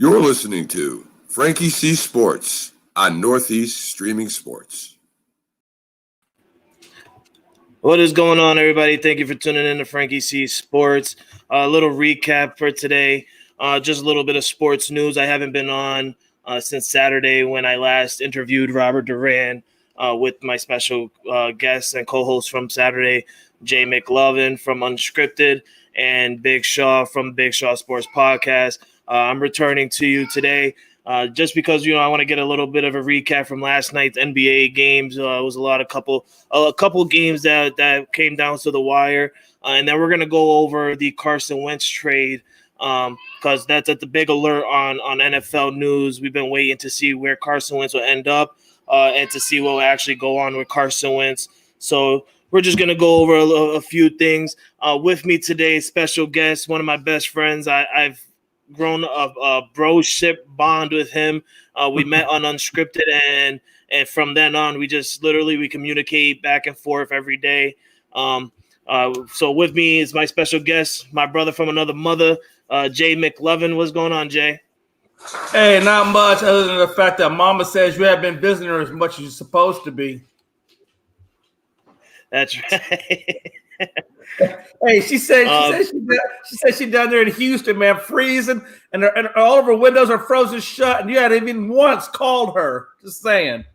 You're listening to Frankie C. Sports on Northeast Streaming Sports. What is going on, everybody? Thank you for tuning in to Frankie C. Sports. A little recap for today. Just a little bit of sports news. I haven't been on since Saturday when I last interviewed Robert Duran with my special guest and co-host from Saturday, Jay McLovin from Unscripted and Big Shaw from Big Shaw Sports Podcast. I'm returning to you today just because, I want to get a little bit of a recap from last night's NBA games. It was a couple games that came down to the wire. And then we're going to go over the Carson Wentz trade because that's at the big alert on NFL news. We've been waiting to see where Carson Wentz will end up and to see what will actually go on with Carson Wentz. So we're just going to go over a few things. With me today, special guest, one of my best friends. I've grown a broship bond with him. We met on Unscripted, and from then on, we communicate back and forth every day. So with me is my special guest, my brother from another mother, Jay McLovin. What's going on, Jay? Hey, not much other than the fact that Mama says you haven't been visiting her as much as you're supposed to be. That's right. Hey, she said she's down there in Houston, man, freezing, and all of her windows are frozen shut, and you hadn't even once called her. Just saying.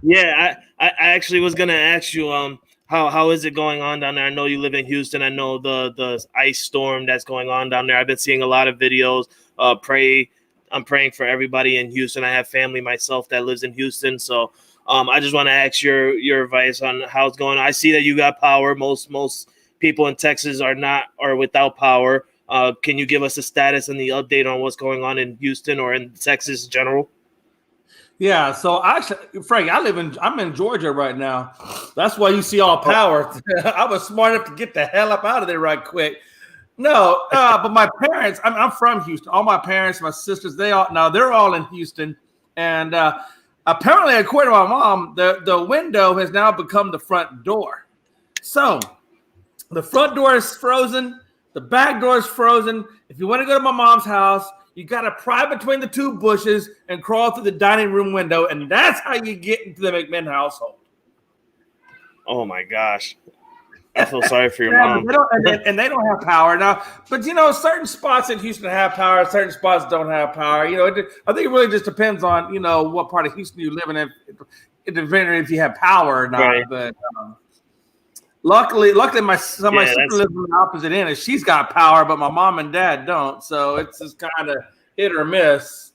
Yeah, I actually was gonna ask you, how is it going on down there? I know you live in Houston. I know the ice storm that's going on down there. I've been seeing a lot of videos. I'm praying for everybody in Houston. I have family myself that lives in Houston, so I just want to ask your advice on how it's going. I see that you got power. Most people in Texas are without power. Can you give us a status and the update on what's going on in Houston or in Texas in general? Yeah, so actually, Frank, I'm in Georgia right now. That's why you see all power. I was smart enough to get the hell up out of there right quick. No, but my parents, I'm from Houston. All my parents, my sisters, they're all in Houston, and apparently, according to my mom, the window has now become the front door. So the front door is frozen. The back door is frozen. If you want to go to my mom's house, you got to pry between the two bushes and crawl through the dining room window, and that's how you get into the McMahon household. Oh, my gosh. I feel sorry for your mom. They don't have power now. But, certain spots in Houston have power. Certain spots don't have power. I think it really just depends on, what part of Houston you live in. It depends if you have power or not. Right. But luckily, my sister lives on the opposite end, and she's got power, but my mom and dad don't. So it's just kind of hit or miss.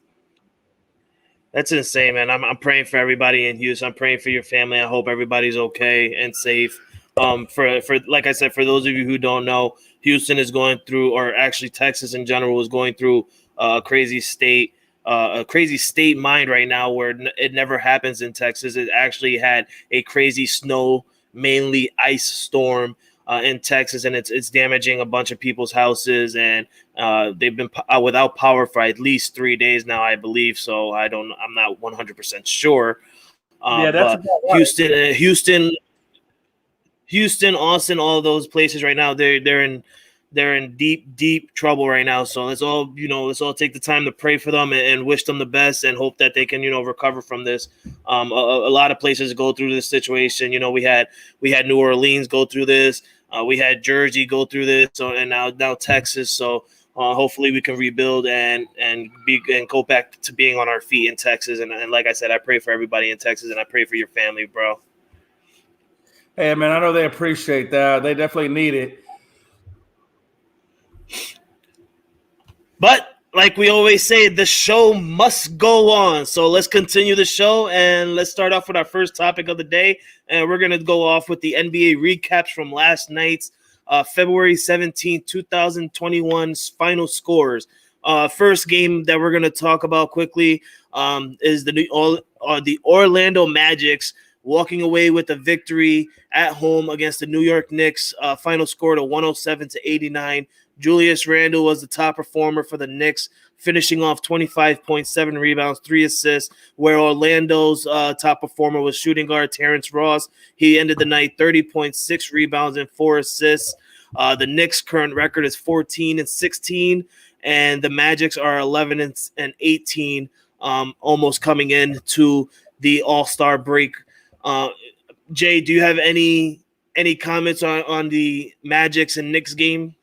That's insane, man. I'm praying for everybody in Houston. I'm praying for your family. I hope everybody's okay and safe. For like I said, for those of you who don't know, Houston is going through, or actually Texas in general is going through a crazy state mind right now where it never happens in Texas. It actually had a crazy snow, mainly ice storm in Texas, and it's damaging a bunch of people's houses, and they've been without power for at least 3 days now, I believe. So I'm not 100% sure. That's but Houston, Austin, all those places right now, they're in deep trouble right now. So let's all take the time to pray for them and wish them the best and hope that they can, recover from this. A lot of places go through this situation. We had New Orleans go through this. We had Jersey go through this. So and now Texas. So hopefully we can rebuild and go back to being on our feet in Texas. And like I said, I pray for everybody in Texas, and I pray for your family, bro. Hey, man, I know they appreciate that. They definitely need it. But like we always say, the show must go on. So let's continue the show, and let's start off with our first topic of the day. And we're going to go off with the NBA recaps from last night's February 17th, 2021 final scores. First game that we're going to talk about quickly is the Orlando Magic's walking away with a victory at home against the New York Knicks. Final score to 107-89. Julius Randle was the top performer for the Knicks, finishing off 25.7 rebounds, 3 assists, where Orlando's top performer was shooting guard Terrence Ross. He ended the night 30.6 rebounds and 4 assists. The Knicks' current record is 14-16, and the Magics are 11-18, almost coming into the All-Star break. Jay, do you have any comments on the Magics and Knicks game?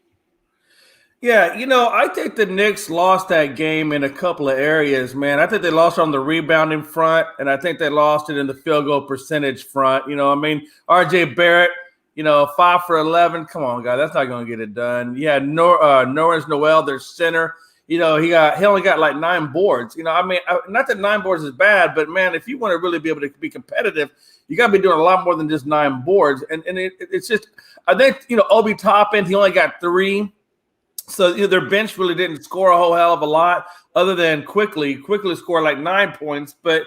Yeah, I think the Knicks lost that game in a couple of areas, man. I think they lost on the rebounding front, and I think they lost it in the field goal percentage front. RJ Barrett, 5 for 11. Come on, guy, that's not going to get it done. Yeah, Norris Noel, their center. He only got like 9 boards. Not that 9 boards is bad, but man, if you want to really be able to be competitive, you got to be doing a lot more than just 9 boards. And it's just, I think Obi Toppin, he only got 3. So their bench really didn't score a whole hell of a lot, other than quickly scored like 9 points. But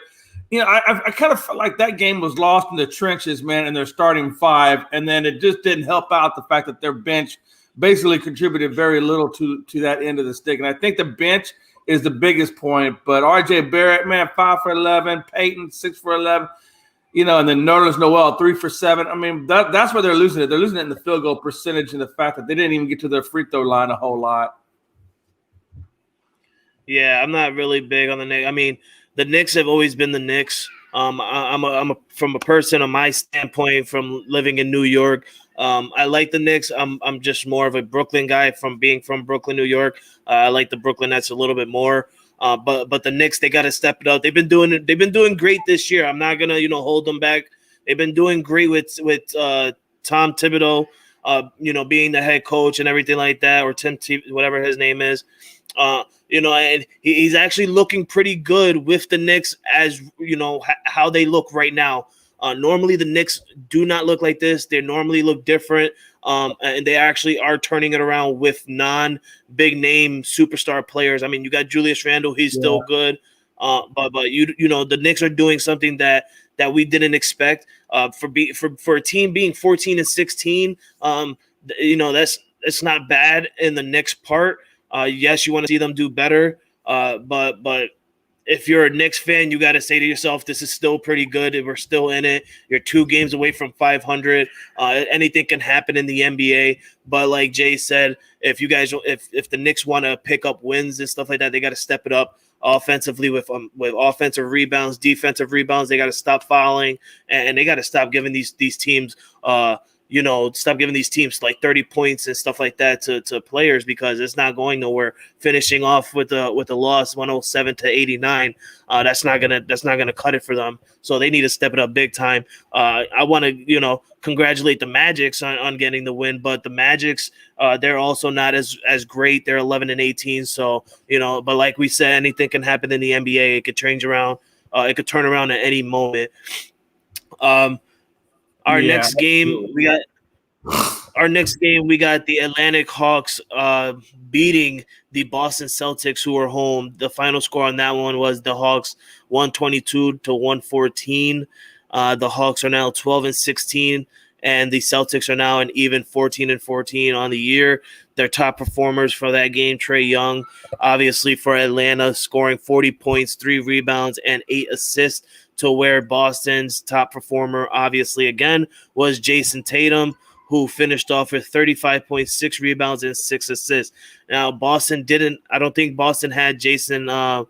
I kind of felt like that game was lost in the trenches, man, and their starting 5, and then it just didn't help out the fact that their bench basically contributed very little to that end of the stick. And I think the bench is the biggest point. But RJ Barrett, man, 5 for 11, Peyton 6 for 11. And then Nerlens Noel, 3 for 7. I mean, that's where they're losing it. They're losing it in the field goal percentage and the fact that they didn't even get to their free throw line a whole lot. Yeah, I'm not really big on the Knicks. I mean, the Knicks have always been the Knicks. From a person on my standpoint, from living in New York, I like the Knicks. I'm just more of a Brooklyn guy from being from Brooklyn, New York. I like the Brooklyn Nets a little bit more. But the Knicks, they got to step it up. They've been doing great this year. I'm not gonna hold them back. They've been doing great with Tom Thibodeau, being the head coach and everything like that, or whatever his name is. And he's actually looking pretty good with the Knicks, as how they look right now. Normally the Knicks do not look like this. They normally look different. And they actually are turning it around with non-big name superstar players. I mean, you got Julius Randle; he's still good, but the Knicks are doing something that we didn't expect. For a team being 14-16, that's not bad in the Knicks part. Yes, you want to see them do better, but if you're a Knicks fan, you got to say to yourself, this is still pretty good. We're still in it. You're 2 games away from 500. Anything can happen in the NBA. But like Jay said, if the Knicks want to pick up wins and stuff like that, they got to step it up offensively with offensive rebounds, defensive rebounds. They got to stop fouling, and they got to stop giving these teams stop giving these teams like 30 points and stuff like that to players, because it's not going nowhere. Finishing off with a loss 107-89, that's not gonna cut it for them. So they need to step it up big time. I want to congratulate the Magics on getting the win, but the Magics they're also not as great. They're 11-18. So but like we said, anything can happen in the NBA. It could change around. It could turn around at any moment. Our next game, we got the Atlantic Hawks beating the Boston Celtics, who are home. The final score on that one was the Hawks 122-114. The Hawks are now 12-16, and the Celtics are now an even 14-14 on the year. Their top performers for that game, Trae Young, obviously for Atlanta, scoring 40 points, 3 rebounds, and 8 assists, to where Boston's top performer, obviously again, was Jason Tatum, who finished off with 35.6 rebounds and 6 assists. Now, I don't think Boston had Jaylen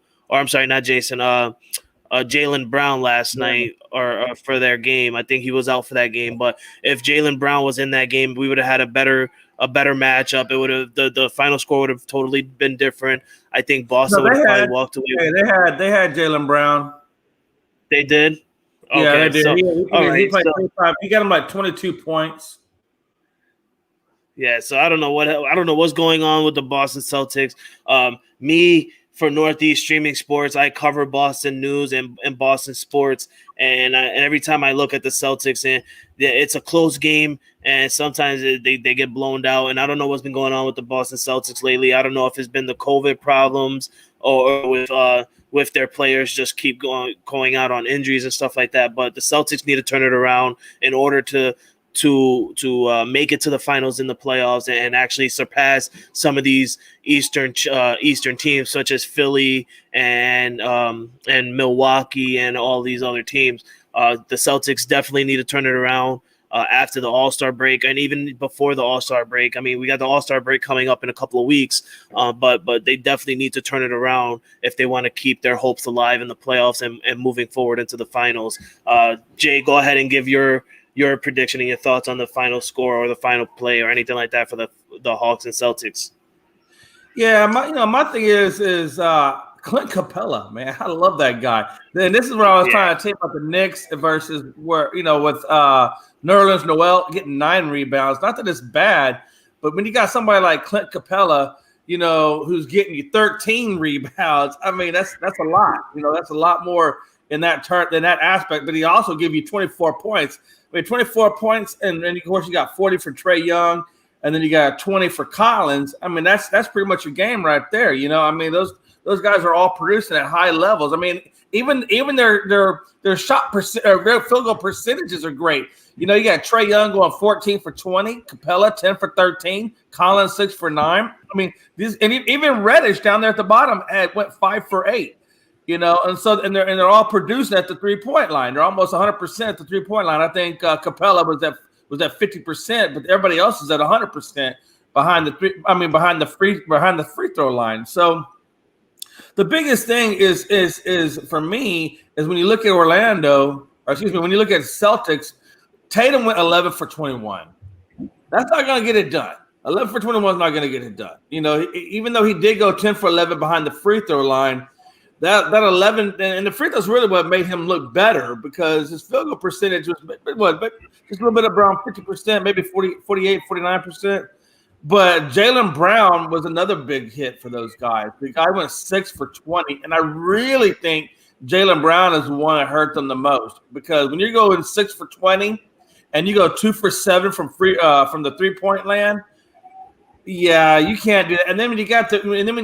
Brown last night or for their game. I think he was out for that game. But if Jaylen Brown was in that game, we would have had a better matchup. It would have the final score would have totally been different. I think Boston would have probably walked away. They had Jaylen Brown. They did? Okay, yeah, they did. So, he played 25. He got him like 22 points. Yeah, so I don't know what's going on with the Boston Celtics. Me, for Northeast Streaming Sports, I cover Boston news and Boston sports, and every time I look at the Celtics, and it's a close game, and sometimes they get blown out, and I don't know what's been going on with the Boston Celtics lately. I don't know if it's been the COVID problems or with their players just keep going out on injuries and stuff like that. But the Celtics need to turn it around in order to make it to the finals in the playoffs and actually surpass some of these Eastern teams, such as Philly and Milwaukee and all these other teams. The Celtics definitely need to turn it around. after the All-Star break and even before the All-Star break. I mean, we got the All-Star break coming up in a couple of weeks, but they definitely need to turn it around if they want to keep their hopes alive in the playoffs and moving forward into the finals. Jay, go ahead and give your prediction and your thoughts on the final score or the final play or anything like that for the Hawks and Celtics. Yeah, my thing is Clint Capella, man. I love that guy. Then this is what I was trying to tell you about the Knicks versus where, with Nerlens Noel getting 9 rebounds. Not that it's bad, but when you got somebody like Clint Capella, who's getting you 13 rebounds, I mean, that's a lot. That's a lot more in that in that aspect. But he also give you 24 points. I mean, 24 points, and of course you got 40 for Trae Young, and then you got 20 for Collins. I mean, that's pretty much your game right there. I mean, those guys are all producing at high levels. I mean, even their shot their field goal percentages are great. You got Trae Young going 14 for 20, Capella 10 for 13, Collins 6 for 9. I mean, even Reddish down there at the bottom went 5 for 8. And they're all producing at the 3-point line. They're almost 100% at the 3-point line. I think Capella was at 50%, but everybody else is at 100% behind the free throw line. So the biggest thing is for me is when you look at when you look at Celtics, Tatum went 11 for 21. That's not going to get it done. 11 for 21 is not going to get it done. Even though he did go 10 for 11 behind the free throw line, that 11 and the free throws really what made him look better because his field goal percentage was just a little bit around 50%, maybe 48, 49%. But Jaylen Brown was another big hit for those guys. The guy went 6 for 20, and I really think Jaylen Brown is the one that hurt them the most because when you're going 6 for 20 and you go 2 for 7 from the 3-point land, yeah, you can't do that. And then when you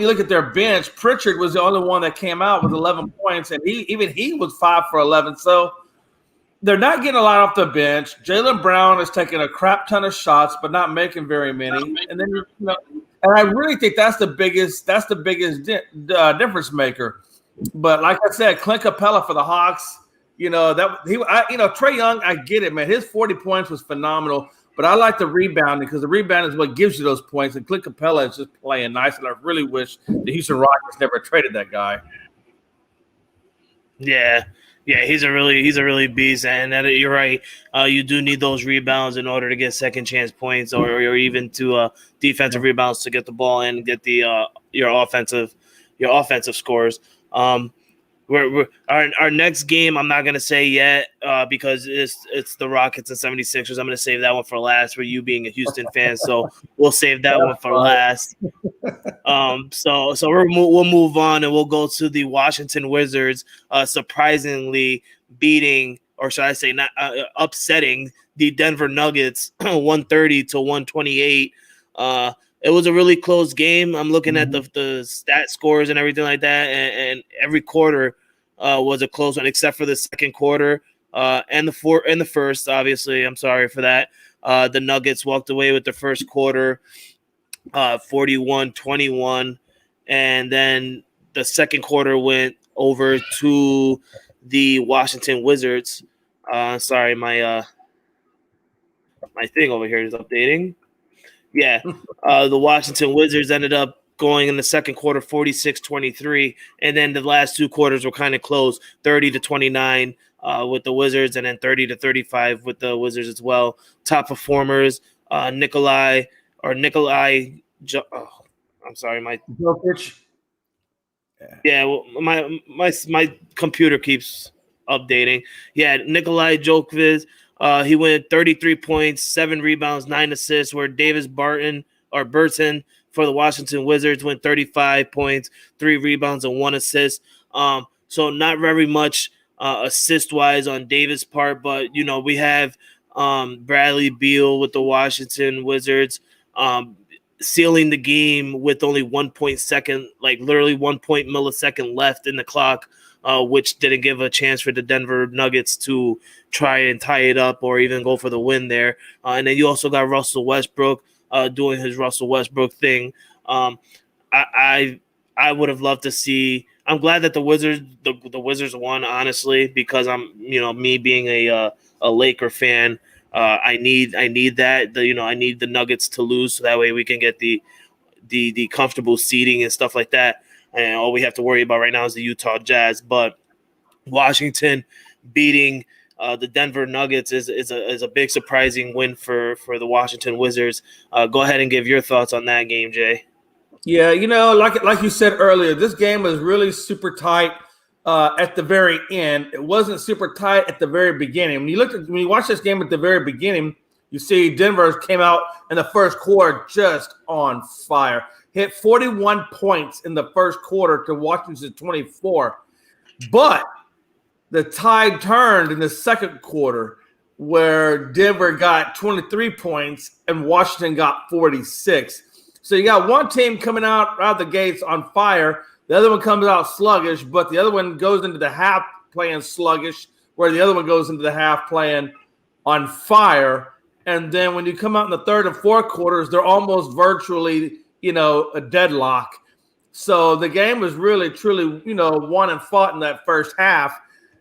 look at their bench, Pritchard was the only one that came out with 11 points, and he was 5 for 11. So they're not getting a lot off the bench. Jaylen Brown is taking a crap ton of shots, but not making very many. And then and I really think that's the biggest difference maker. But like I said, Clint Capella for the Hawks, Trae Young, I get it, man. His 40 points was phenomenal. But I like the rebounding because the rebound is what gives you those points. And Clint Capella is just playing nice. And I really wish the Houston Rockets never traded that guy. Yeah, he's a really beast. And you're right. You do need those rebounds in order to get second chance points or even to defensive rebounds to get the ball in and get the your offensive scores. Our next game, I'm not going to say yet because it's the Rockets and 76ers. I'm going to save that one for last for you being a Houston fan. So we'll save that one for last. So we'll move on and we'll go to the Washington Wizards surprisingly beating, or should I say not upsetting the Denver Nuggets 130-128. It was a really close game. I'm looking at the stat scores and everything like that, and every quarter was a close one, except for the second quarter and the first. Obviously, I'm sorry for that. The Nuggets walked away with the first quarter, 41-21, and then the second quarter went over to the Washington Wizards. Sorry, my thing over here is updating. Yeah, the Washington Wizards ended up going in the second quarter 46-23, and then the last two quarters were kind of close, 30-29 with the Wizards, and then 30-35 with the Wizards as well. Top performers, Nikolai. I'm sorry, my Jokic. Yeah, well, my computer keeps updating. Yeah, Nikolai Jokic. He went 33 points, 7 rebounds, 9 assists, where Burton for the Washington Wizards went 35 points, 3 rebounds, and 1 assist. So not very much assist-wise on Davis' part, but, we have Bradley Beal with the Washington Wizards sealing the game with only 1 millisecond left in the clock. Which didn't give a chance for the Denver Nuggets to try and tie it up or even go for the win there. And then you also got Russell Westbrook doing his Russell Westbrook thing. I would have loved to see. I'm glad that the Wizards won, honestly, because I'm me being a Laker fan. I need that. I need the Nuggets to lose so that way we can get the comfortable seating and stuff like that. And all we have to worry about right now is the Utah Jazz. But Washington beating the Denver Nuggets is a big surprising win for the Washington Wizards. Go ahead and give your thoughts on that game, Jay. Yeah, like you said earlier, this game was really super tight at the very end. It wasn't super tight at the very beginning. When you watch this game at the very beginning, you see Denver came out in the first quarter just on fire. Hit 41 points in the first quarter to Washington's 24. But the tide turned in the second quarter where Denver got 23 points and Washington got 46. So you got one team coming out the gates on fire. The other one comes out sluggish, but the other one goes into the half playing sluggish, where the other one goes into the half playing on fire. And then when you come out in the third and fourth quarters, they're almost virtually, a deadlock. So the game was really, truly, won and fought in that first half.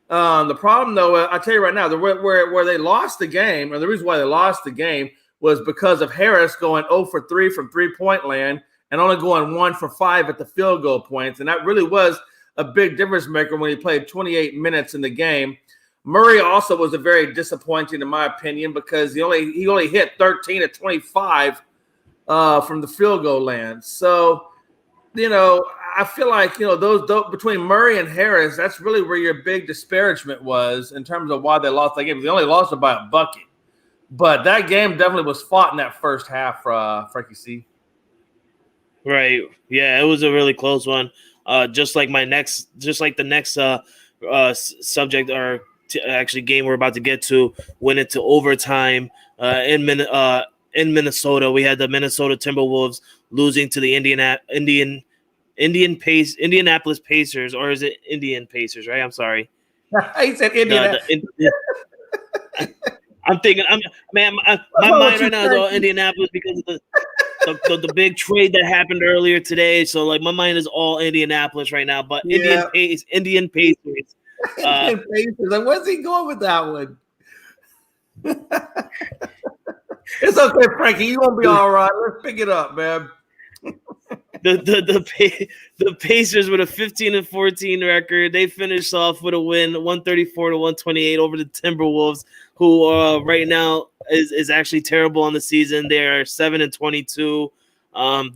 The problem, though, I'll tell you right now, where they lost the game, and the reason why they lost the game was because of Harris going 0 for 3 from three-point land and only going 1 for 5 at the field goal points. And that really was a big difference maker when he played 28 minutes in the game. Murray also was a very disappointing, in my opinion, because he only hit 13 of 25 from the field goal land. So, I feel like, those between Murray and Harris, that's really where your big disparagement was in terms of why they lost that game. They only lost it by a bucket. But that game definitely was fought in that first half, Frankie C. Right. Yeah, it was a really close one. Just like the next subject or actually game we're about to get to, went into overtime in Minnesota. We had the Minnesota Timberwolves losing to the Indianapolis Pacers, or is it Indian Pacers? Right. I'm sorry. He said Indiana. I'm thinking, my mind right now is all Indianapolis because of the big trade that happened earlier today. So like my mind is all Indianapolis right now. But Indian Pacers. Indian Pacers. Like, where's he going with that one? It's okay, Frankie. You're gonna be all right. Let's pick it up, man. The Pacers with a 15-14 record. They finished off with a win, 134-128 over the Timberwolves, who right now is actually terrible on the season. They are 7-22.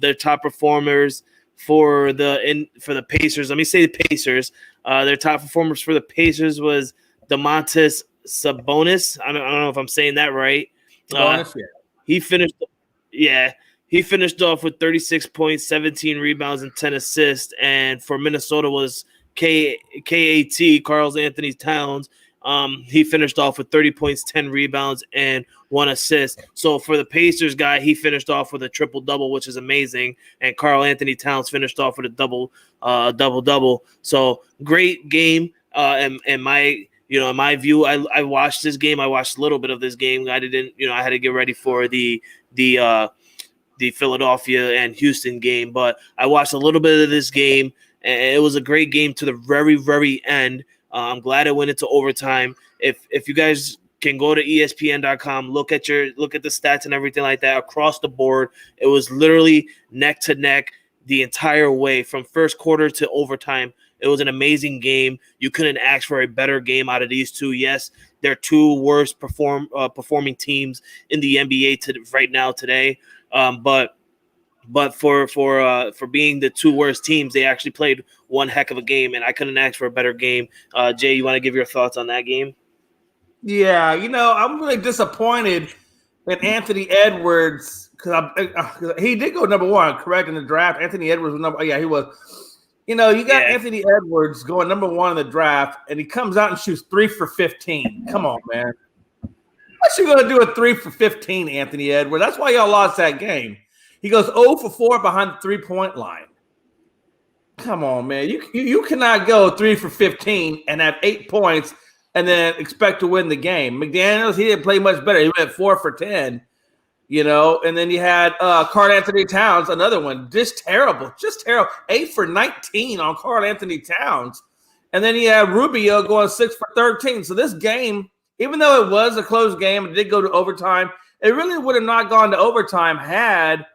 Their top performers for the Pacers. Let me say the Pacers. Their top performers for the Pacers was Domantas Sabonis. I don't know if I'm saying that right. Sabonis, He finished off with 36 points, 17 rebounds, and 10 assists. And for Minnesota was KAT, Karl Anthony Towns. He finished off with 30 points, 10 rebounds, and 1 assist. So for the Pacers guy, he finished off with a triple-double, which is amazing. And Karl Anthony Towns finished off with a double-double. So great game. In my view, I watched this game. I watched a little bit of this game. I didn't, I had to get ready for the Philadelphia and Houston game, but I watched a little bit of this game, and it was a great game to the very, very end. I'm glad it went into overtime. If you guys can go to ESPN.com, look at the stats and everything like that across the board, it was literally neck to neck the entire way from first quarter to overtime. It was an amazing game. You couldn't ask for a better game out of these two. Yes, they're two worst performing teams in the NBA right now today. But for being the two worst teams, they actually played one heck of a game, and I couldn't ask for a better game. Jay, you want to give your thoughts on that game? Yeah, I'm really disappointed in Anthony Edwards because he did go number one, correct, in the draft. Anthony Edwards was number. Yeah, he was. You got Anthony Edwards going number one in the draft, and he comes out and shoots 3 for 15. Come on, man. What's you going to do with 3 for 15, Anthony Edwards? That's why y'all lost that game. He goes 0 for 4 behind the 3-point line. Come on, man. You cannot go 3 for 15 and have 8 points and then expect to win the game. McDaniels, he didn't play much better. He went 4 for 10, and then you had Karl Anthony Towns, another one, just terrible. 8 for 19 on Karl Anthony Towns. And then you had Rubio going 6 for 13. So this game, even though it was a close game, it did go to overtime. It really would have not gone to overtime had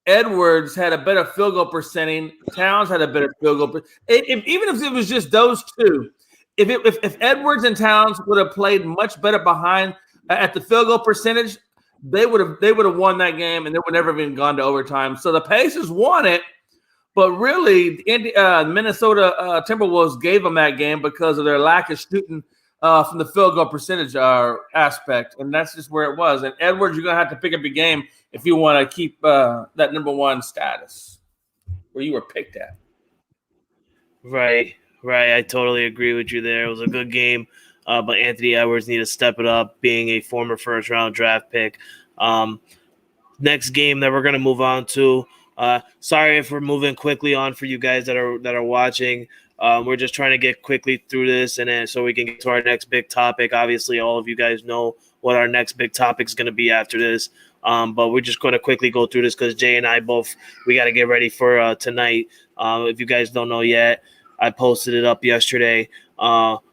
Edwards had a better field goal percentage. Towns had a better field goal. Even if it was just those two, if Edwards and Towns would have played much better behind at the field goal percentage, they would have won that game, and they would never have even gone to overtime. So the Pacers won it, but really, Minnesota Timberwolves gave them that game because of their lack of shooting from the field goal percentage aspect, and that's just where it was. And Edwards, you're gonna have to pick up your game if you want to keep that number one status where you were picked at. Right. I totally agree with you there. It was a good game, but Anthony Edwards need to step it up, being a former first-round draft pick. Next game that we're gonna move on to. Sorry if we're moving quickly on for you guys that are watching. We're just trying to get quickly through this, and then so we can get to our next big topic. Obviously, all of you guys know what our next big topic is going to be after this. But we're just going to quickly go through this because Jay and I we got to get ready for tonight. If you guys don't know yet, I posted it up yesterday.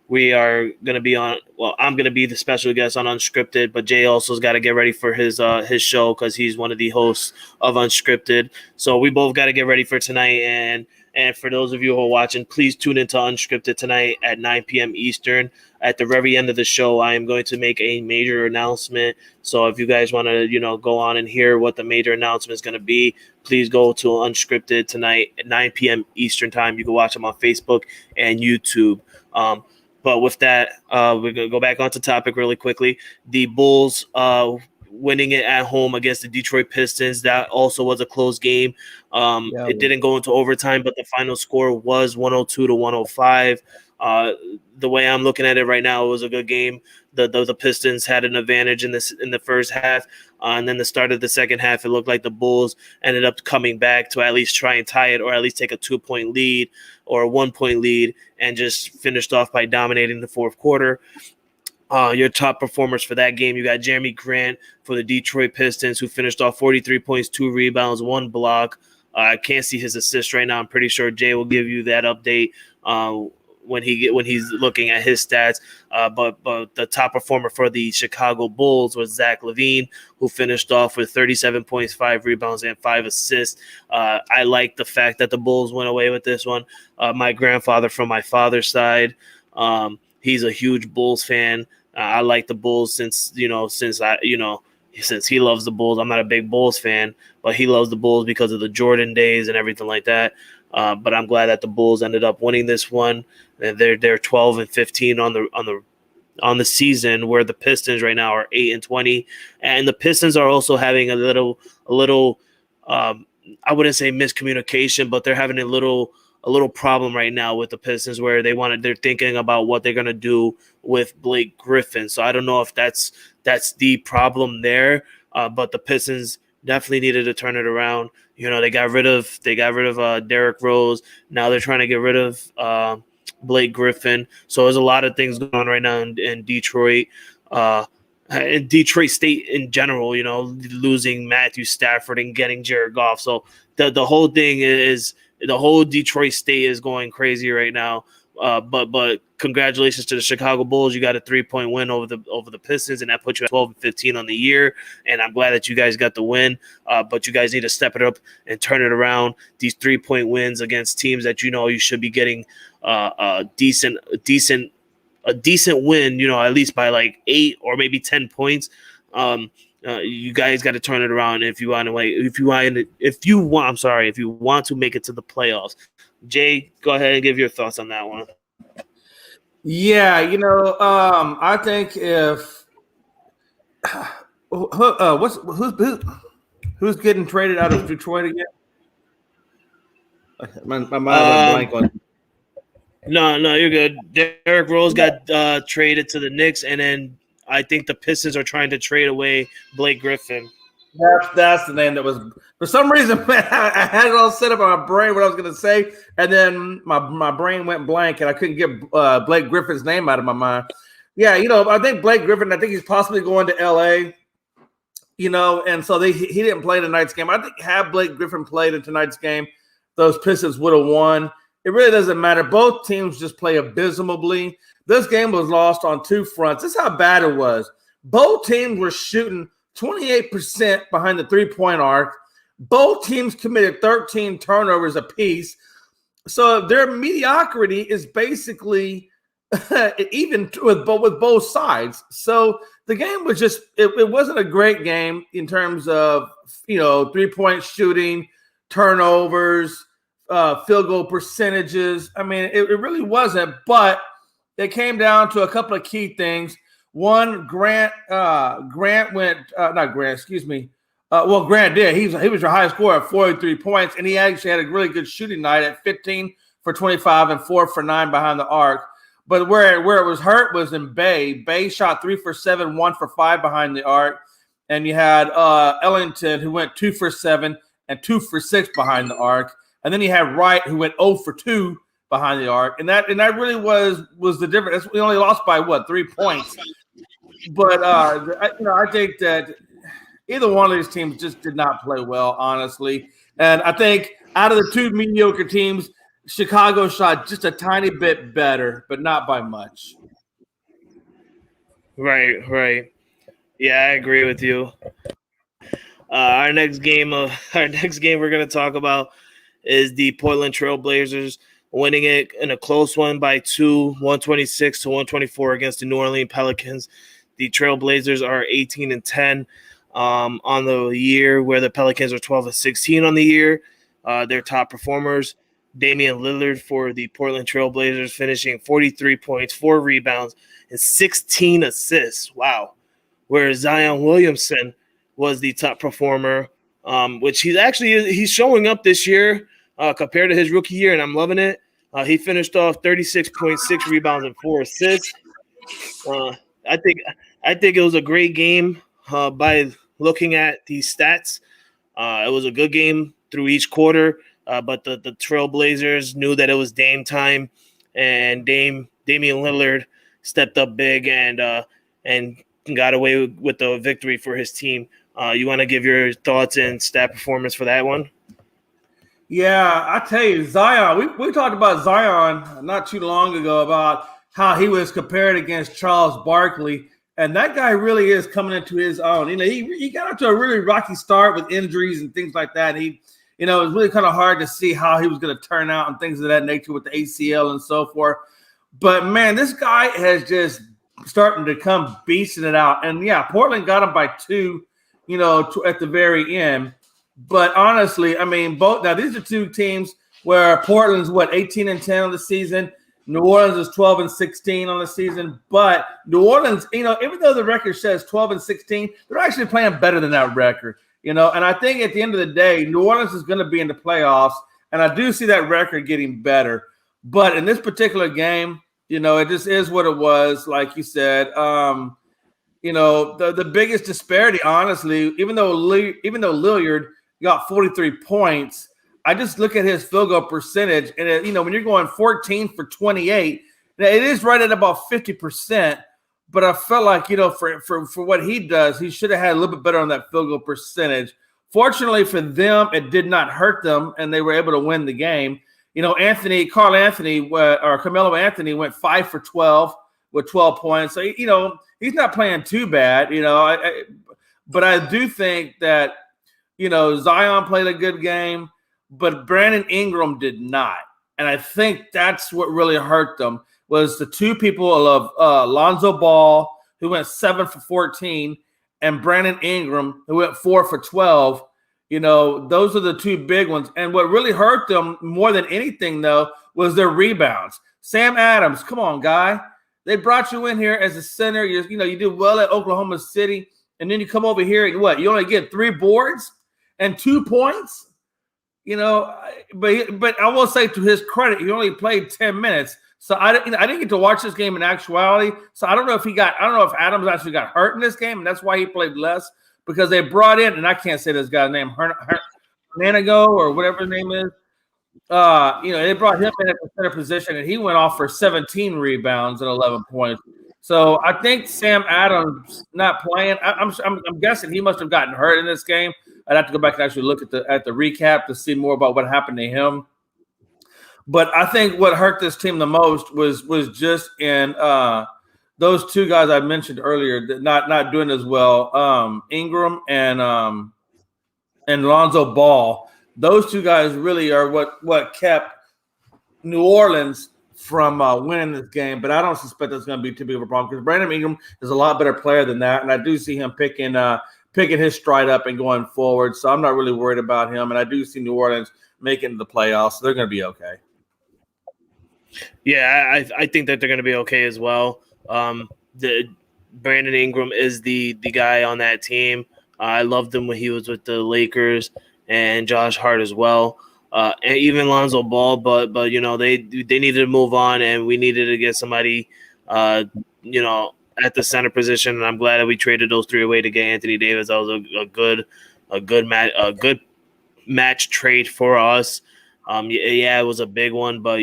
We are going to be on. Well, I'm going to be the special guest on Unscripted, but Jay also's got to get ready for his show because he's one of the hosts of Unscripted. So we both got to get ready for tonight. And for those of you who are watching, please tune into Unscripted tonight at 9 p.m. Eastern. At the very end of the show, I am going to make a major announcement. So if you guys want to, go on and hear what the major announcement is going to be, please go to Unscripted tonight at 9 p.m. Eastern time. You can watch them on Facebook and YouTube. But with that, we're going to go back onto topic really quickly. The Bulls winning it at home against the Detroit Pistons. That also was a close game. It didn't go into overtime, but the final score was 102-105. The way I'm looking at it right now, it was a good game. The Pistons had an advantage in the first half, and then the start of the second half, it looked like the Bulls ended up coming back to at least try and tie it, or at least take a 2-point lead or a 1-point lead, and just finished off by dominating the fourth quarter. Your top performers for that game, you got Jeremy Grant for the Detroit Pistons, who finished off 43 points, 2 rebounds, 1 block. I can't see his assist right now. I'm pretty sure Jay will give you that update when he's looking at his stats. But the top performer for the Chicago Bulls was Zach LaVine, who finished off with 37 points, 5 rebounds, and 5 assists. I like the fact that the Bulls went away with this one. My grandfather from my father's side, he's a huge Bulls fan. I like the Bulls since he loves the Bulls. I'm not a big Bulls fan, but he loves the Bulls because of the Jordan days and everything like that. But I'm glad that the Bulls ended up winning this one. And they're 12-15 on the season, where the Pistons right now are 8-20, and the Pistons are also having a little I wouldn't say miscommunication, but they're having a little problem right now with the Pistons, where they're thinking about what they're gonna do with Blake Griffin. So I don't know if that's the problem there, but the Pistons definitely needed to turn it around. They got rid of Derrick Rose. Now they're trying to get rid of Blake Griffin. So there's a lot of things going on right now in Detroit. In Detroit State in general, losing Matthew Stafford and getting Jared Goff. So the whole thing is, the whole Detroit State is going crazy right now. But congratulations to the Chicago Bulls. You got a 3-point win over the Pistons, and that puts you at 12-15 on the year. And I'm glad that you guys got the win. But you guys need to step it up and turn it around. These 3-point wins against teams that you should be getting a decent win. At least by like 8 or maybe 10 points. You guys got to turn it around if you want to make it to the playoffs. Jay, go ahead and give your thoughts on that one. Yeah, I think if who's getting traded out of Detroit again? My mind went blank on. No, you're good. Derrick Rose got traded to the Knicks, and then I think the Pistons are trying to trade away Blake Griffin. That's the name that was, for some reason, I had it all set up in my brain what I was going to say, and then my brain went blank, and I couldn't get Blake Griffin's name out of my mind. Yeah, I think Blake Griffin, I think he's possibly going to L.A., and so he didn't play tonight's game. I think had Blake Griffin played in tonight's game, those Pistons would have won. it really doesn't matter. Both teams just play abysmally. This game was lost on two fronts. This is how bad it was. Both teams were shooting 28% behind the three-point arc. Both teams committed 13 turnovers apiece. So their mediocrity is basically even with both sides. So the game was just it wasn't a great game in terms of, 3-point shooting, turnovers, field goal percentages. I mean, it really wasn't, but it came down to a couple of key things. One, Grant went not Grant, excuse me. Grant did. He was your highest scorer at 43 points, and he actually had a really good shooting night at 15 for 25 and 4 for 9 behind the arc. But where it was hurt was in Bay. Bay shot 3 for 7, 1 for 5 behind the arc. And you had Ellington, who went 2 for 7 and 2 for 6 behind the arc. And then you had Wright, who went 0 for 2 behind the arc. And that really was the difference. We only lost by 3 points. But I think that either one of these teams just did not play well, honestly. And I think out of the two mediocre teams, Chicago shot just a tiny bit better, but not by much. Right. Yeah, I agree with you. Our next game we're going to talk about is the Portland Trail Blazers winning it in a close one by 2, 126 to 124 against the New Orleans Pelicans. The Trail Blazers are 18-10 on the year, where the Pelicans are 12-16 on the year. Their top performers, Damian Lillard for the Portland Trail Blazers, finishing 43 points, 4 rebounds, and 16 assists. Wow. Whereas Zion Williamson was the top performer, which he's showing up this year compared to his rookie year, and I'm loving it. He finished off 36.6 rebounds and 4 assists. I think it was a great game by looking at these stats. It was a good game through each quarter, but the Trail Blazers knew that it was Dame time, and Damian Lillard stepped up big and got away with the victory for his team. You want to give your thoughts and stat performance for that one? Yeah, I tell you, Zion, we talked about Zion not too long ago about how he was compared against Charles Barkley, and that guy really is coming into his own. He got off to a really rocky start with injuries and things like that. It was really kind of hard to see how he was going to turn out and things of that nature with the ACL and so forth. But, man, this guy has just starting to come beasting it out. And, yeah, Portland got him by 2, at the very end. But, honestly, I mean, these are two teams where Portland's, 18-10 on the season. New Orleans is 12-16 on the season. But New Orleans, even though the record says 12-16, they're actually playing better than that record. And I think at the end of the day, New Orleans is going to be in the playoffs, and I do see that record getting better. But in this particular game, it just is what it was, like you said. The biggest disparity, honestly, even though Lillard got 43 points, I just look at his field goal percentage, and when you're going 14 for 28, it is right at about 50%. But I felt like, for what he does, he should have had a little bit better on that field goal percentage. Fortunately for them, it did not hurt them, and they were able to win the game. Carmelo Anthony went 5 for 12 with 12 points. So, he's not playing too bad, but I do think that, Zion played a good game, but Brandon Ingram did not. And I think that's what really hurt them. Was the two people of Lonzo Ball, who went 7 for 14, and Brandon Ingram, who went 4 for 12. Those are the two big ones. And what really hurt them more than anything, though, was their rebounds. Sam Adams, come on, guy. They brought you in here as a center. You did well at Oklahoma City, and then you come over here and what? You only get 3 boards and 2 points? But I will say, to his credit, he only played 10 minutes. So I didn't get to watch this game in actuality. So I don't know if Adams actually got hurt in this game, and that's why he played less, because they brought in, and I can't say this guy's name, Hernanigo or whatever his name is. They brought him in at the center position, and he went off for 17 rebounds and 11 points. So I think Sam Adams not playing. I'm guessing he must have gotten hurt in this game. I'd have to go back and actually look at the recap to see more about what happened to him. But I think what hurt this team the most was just in those two guys I mentioned earlier that not doing as well. Ingram and Lonzo Ball. Those two guys really are what kept New Orleans from winning this game. But I don't suspect that's going to be too big of a problem because Brandon Ingram is a lot better player than that, and I do see him picking his stride up and going forward. So I'm not really worried about him, and I do see New Orleans making the playoffs. So they're going to be okay. Yeah, I think that they're going to be okay as well. The Brandon Ingram is the guy on that team. I loved him when he was with the Lakers, and Josh Hart as well, and even Lonzo Ball. But they needed to move on, and we needed to get somebody at the center position. And I'm glad that we traded those three away to get Anthony Davis. That was a good match trade for us. It was a big one, but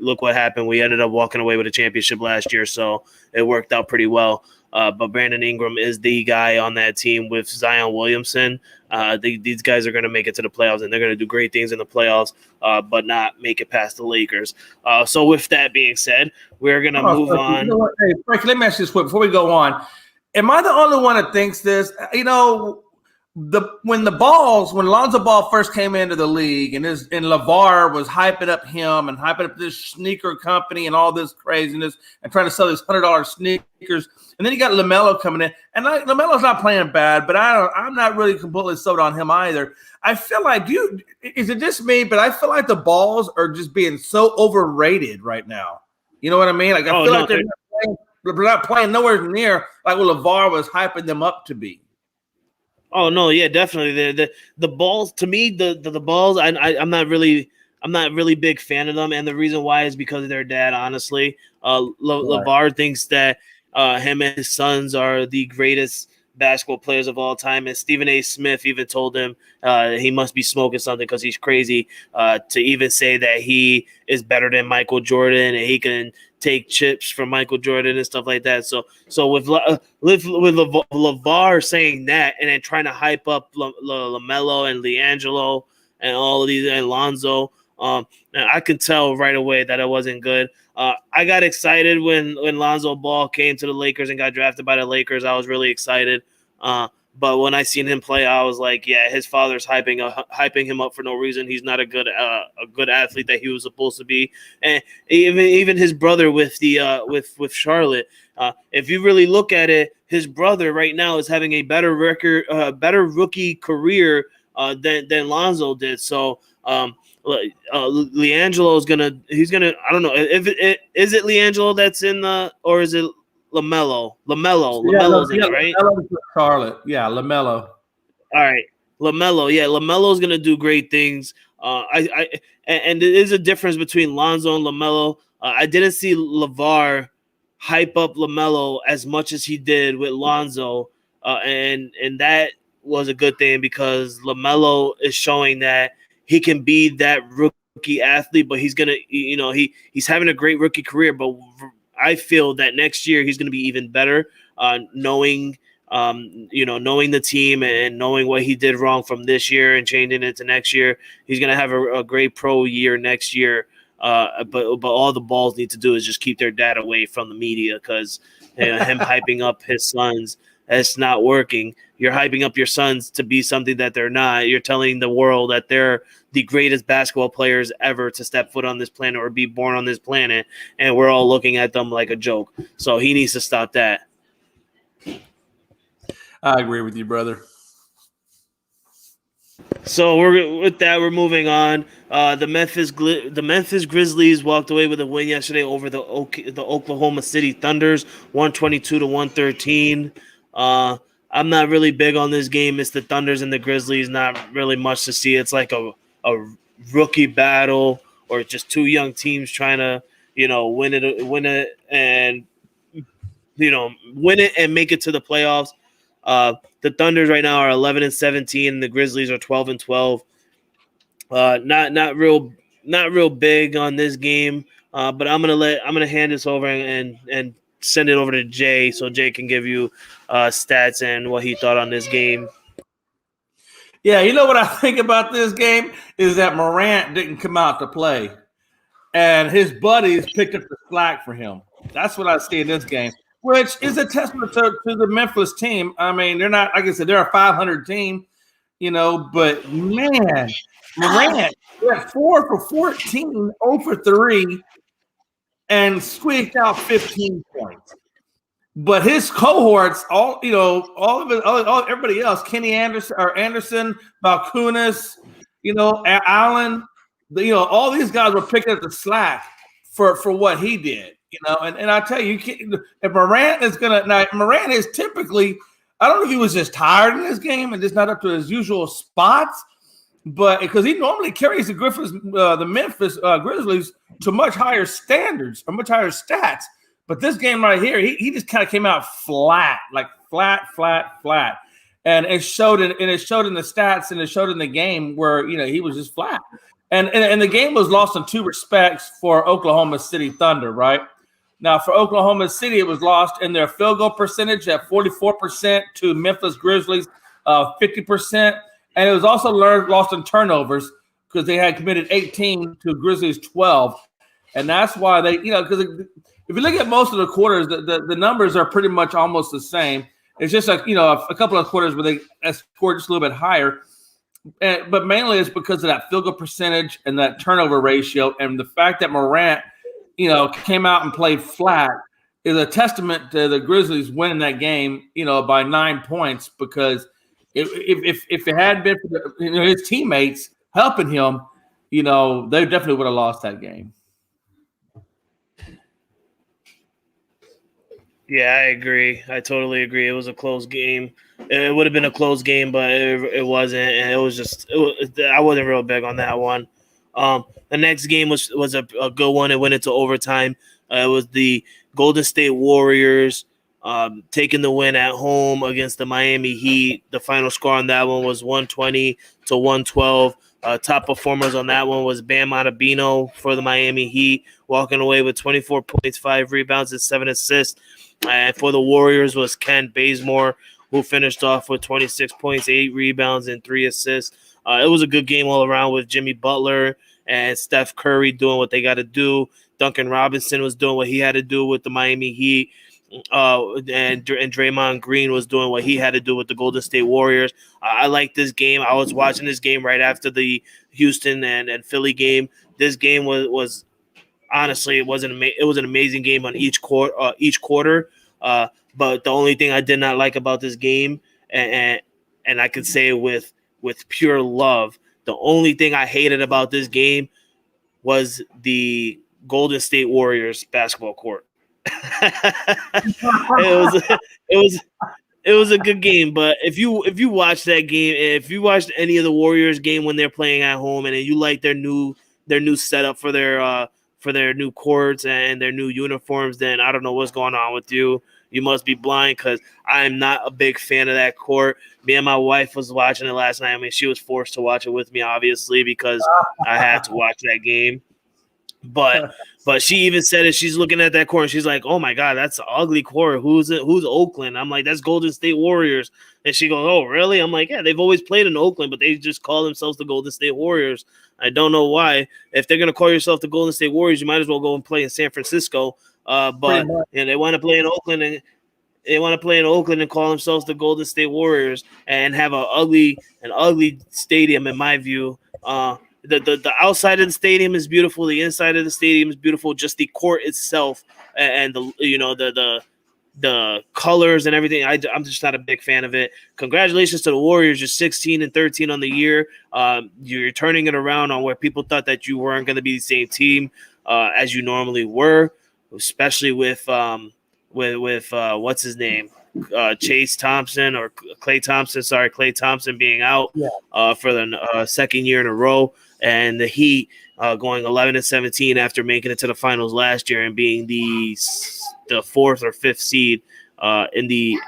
look what happened. We ended up walking away with a championship last year, so it worked out pretty well. But Brandon Ingram is the guy on that team with Zion Williamson. These guys are going to make it to the playoffs, and they're going to do great things in the playoffs, but not make it past the Lakers. So with that being said, we're going to move on. Hey, Frank, let me ask you this quick before we go on. Am I the only one that thinks this? When Lonzo Ball first came into the league and LeVar was hyping up him and hyping up this sneaker company and all this craziness and trying to sell these $100 sneakers, and then you got LaMelo coming in, and LaMelo's not playing bad, but I'm not really completely sold on him either. I feel like is it just me? But I feel like the Balls are just being so overrated right now. You know what I mean? Like I feel like they're not playing nowhere near like what LeVar was hyping them up to be. Oh no, yeah, definitely. The Balls, to me, the Balls, I'm not really big fan of them, and the reason why is because of their dad. Honestly, LeVar thinks that him and his sons are the greatest basketball players of all time, and Stephen A. Smith even told him he must be smoking something because he's crazy to even say that he is better than Michael Jordan and he can take chips from Michael Jordan and stuff like that. So with LeVar saying that and then trying to hype up LaMelo and LiAngelo and all of these and Lonzo, I could tell right away that it wasn't good. I got excited when Lonzo Ball came to the Lakers and got drafted by the Lakers. I was really excited. But when I seen him play, I was like, yeah, his father's hyping him up for no reason. He's not a good athlete that he was supposed to be. And even his brother with Charlotte, if you really look at it, his brother right now is having a better record, better rookie career than Lonzo did. So LiAngelo is gonna. I don't know if is it LiAngelo that's in the, or is it LaMelo? LaMelo's in it, right? Charlotte, yeah, LaMelo. All right, LaMelo. Yeah, LaMelo's gonna do great things. And there is a difference between Lonzo and LaMelo. I didn't see LeVar hype up LaMelo as much as he did with Lonzo, and that was a good thing because LaMelo is showing that he can be that rookie athlete, but he's gonna, he's having a great rookie career. But I feel that next year he's gonna be even better, knowing the team and knowing what he did wrong from this year and changing it to next year. He's gonna have a great pro year next year. But all the Balls need to do is just keep their dad away from the media because him hyping up his sons, that's not working. You're hyping up your sons to be something that they're not. You're telling the world that they're the greatest basketball players ever to step foot on this planet or be born on this planet, and we're all looking at them like a joke. So he needs to stop that. I agree with you, brother. So we're moving on. The Memphis Grizzlies walked away with a win yesterday over the Oklahoma City Thunders, 122-113. I'm not really big on this game. It's the Thunders and the Grizzlies. Not really much to see. It's like a rookie battle or just two young teams trying to win it and make it to the playoffs. The Thunders right now are 11-17, and the Grizzlies are 12-12. Not real big on this game. But I'm gonna hand this over and send it over to Jay so Jay can give you stats and what he thought on this game. Yeah, you know what I think about this game is that Morant didn't come out to play, and his buddies picked up the slack for him. That's what I see in this game, which is a testament to the Memphis team. I mean, they're not, like I said, they're a 500 team, but man, Morant went 4 for 14, 0 for 3, and squeaked out 15 points. But his cohorts, all of it, everybody else, Kenny Anderson, Balkunas, Allen, all these guys were picking up the slack for what he did, and I tell you, if Morant is Morant is typically, I don't know if he was just tired in this game and just not up to his usual spots, but because he normally carries the Memphis Grizzlies to much higher standards or much higher stats. But this game right here, he just kind of came out flat, like flat. And it showed in the stats, and it showed in the game where, he was just flat. And the game was lost in two respects for Oklahoma City Thunder, right? Now, for Oklahoma City, it was lost in their field goal percentage at 44% to Memphis Grizzlies 50%. And it was also lost in turnovers because they had committed 18 to Grizzlies 12. And that's why they, because if you look at most of the quarters, the numbers are pretty much almost the same. It's just like, a couple of quarters where they scored just a little bit higher. But mainly it's because of that field goal percentage and that turnover ratio. And the fact that Morant, came out and played flat is a testament to the Grizzlies winning that game, by 9 points, because if it hadn't been for his teammates helping him, they definitely would have lost that game. Yeah, I agree. I totally agree. It was a close game. It would have been a close game, but it wasn't. And I wasn't real big on that one. The next game was a good one. It went into overtime. It was the Golden State Warriors taking the win at home against the Miami Heat. The final score on that one was 120-112. Top performers on that one was Bam Adebayo for the Miami Heat, walking away with 24 points, 5 rebounds, and 7 assists. And for the Warriors was Ken Bazemore, who finished off with 26 points, 8 rebounds, and 3 assists. It was a good game all around with Jimmy Butler and Steph Curry doing what they got to do. Duncan Robinson was doing what he had to do with the Miami Heat. And Draymond Green was doing what he had to do with the Golden State Warriors. I like this game. I was watching this game right after the Houston and Philly game. This game was honestly, it was an amazing game on each quarter. But the only thing I did not like about this game, and I can say with pure love, the only thing I hated about this game was the Golden State Warriors basketball court. It was a good game, but if you watch that game, if you watched any of the Warriors game when they're playing at home, and you like their new setup for their new courts and their new uniforms, then I don't know what's going on with you. You must be blind, because I'm not a big fan of that court. Me and my wife was watching it last night. I mean, she was forced to watch it with me, obviously, because I had to watch that game. But she even said it. She's looking at that court and she's like, "Oh my God, that's an ugly court. Who's Oakland?" I'm like, "That's Golden State Warriors." And she goes, "Oh, really?" I'm like, "Yeah, they've always played in Oakland, but they just call themselves the Golden State Warriors. I don't know why. If they're gonna call yourself the Golden State Warriors, you might as well go and play in San Francisco. But they want to play in Oakland, and call themselves the Golden State Warriors and have an ugly stadium, in my view. The outside of the stadium is beautiful. The inside of the stadium is beautiful. Just the court itself and the colors and everything. I'm just not a big fan of it. Congratulations to the Warriors. You're 16-13 on the year. You're turning it around on where people thought that you weren't going to be the same team as you normally were, especially with what's his name? Chase Thompson or Klay Thompson. Sorry, Klay Thompson being out for the second year in a row. And the Heat going 11-17 after making it to the finals last year and being the 4th or 5th seed in the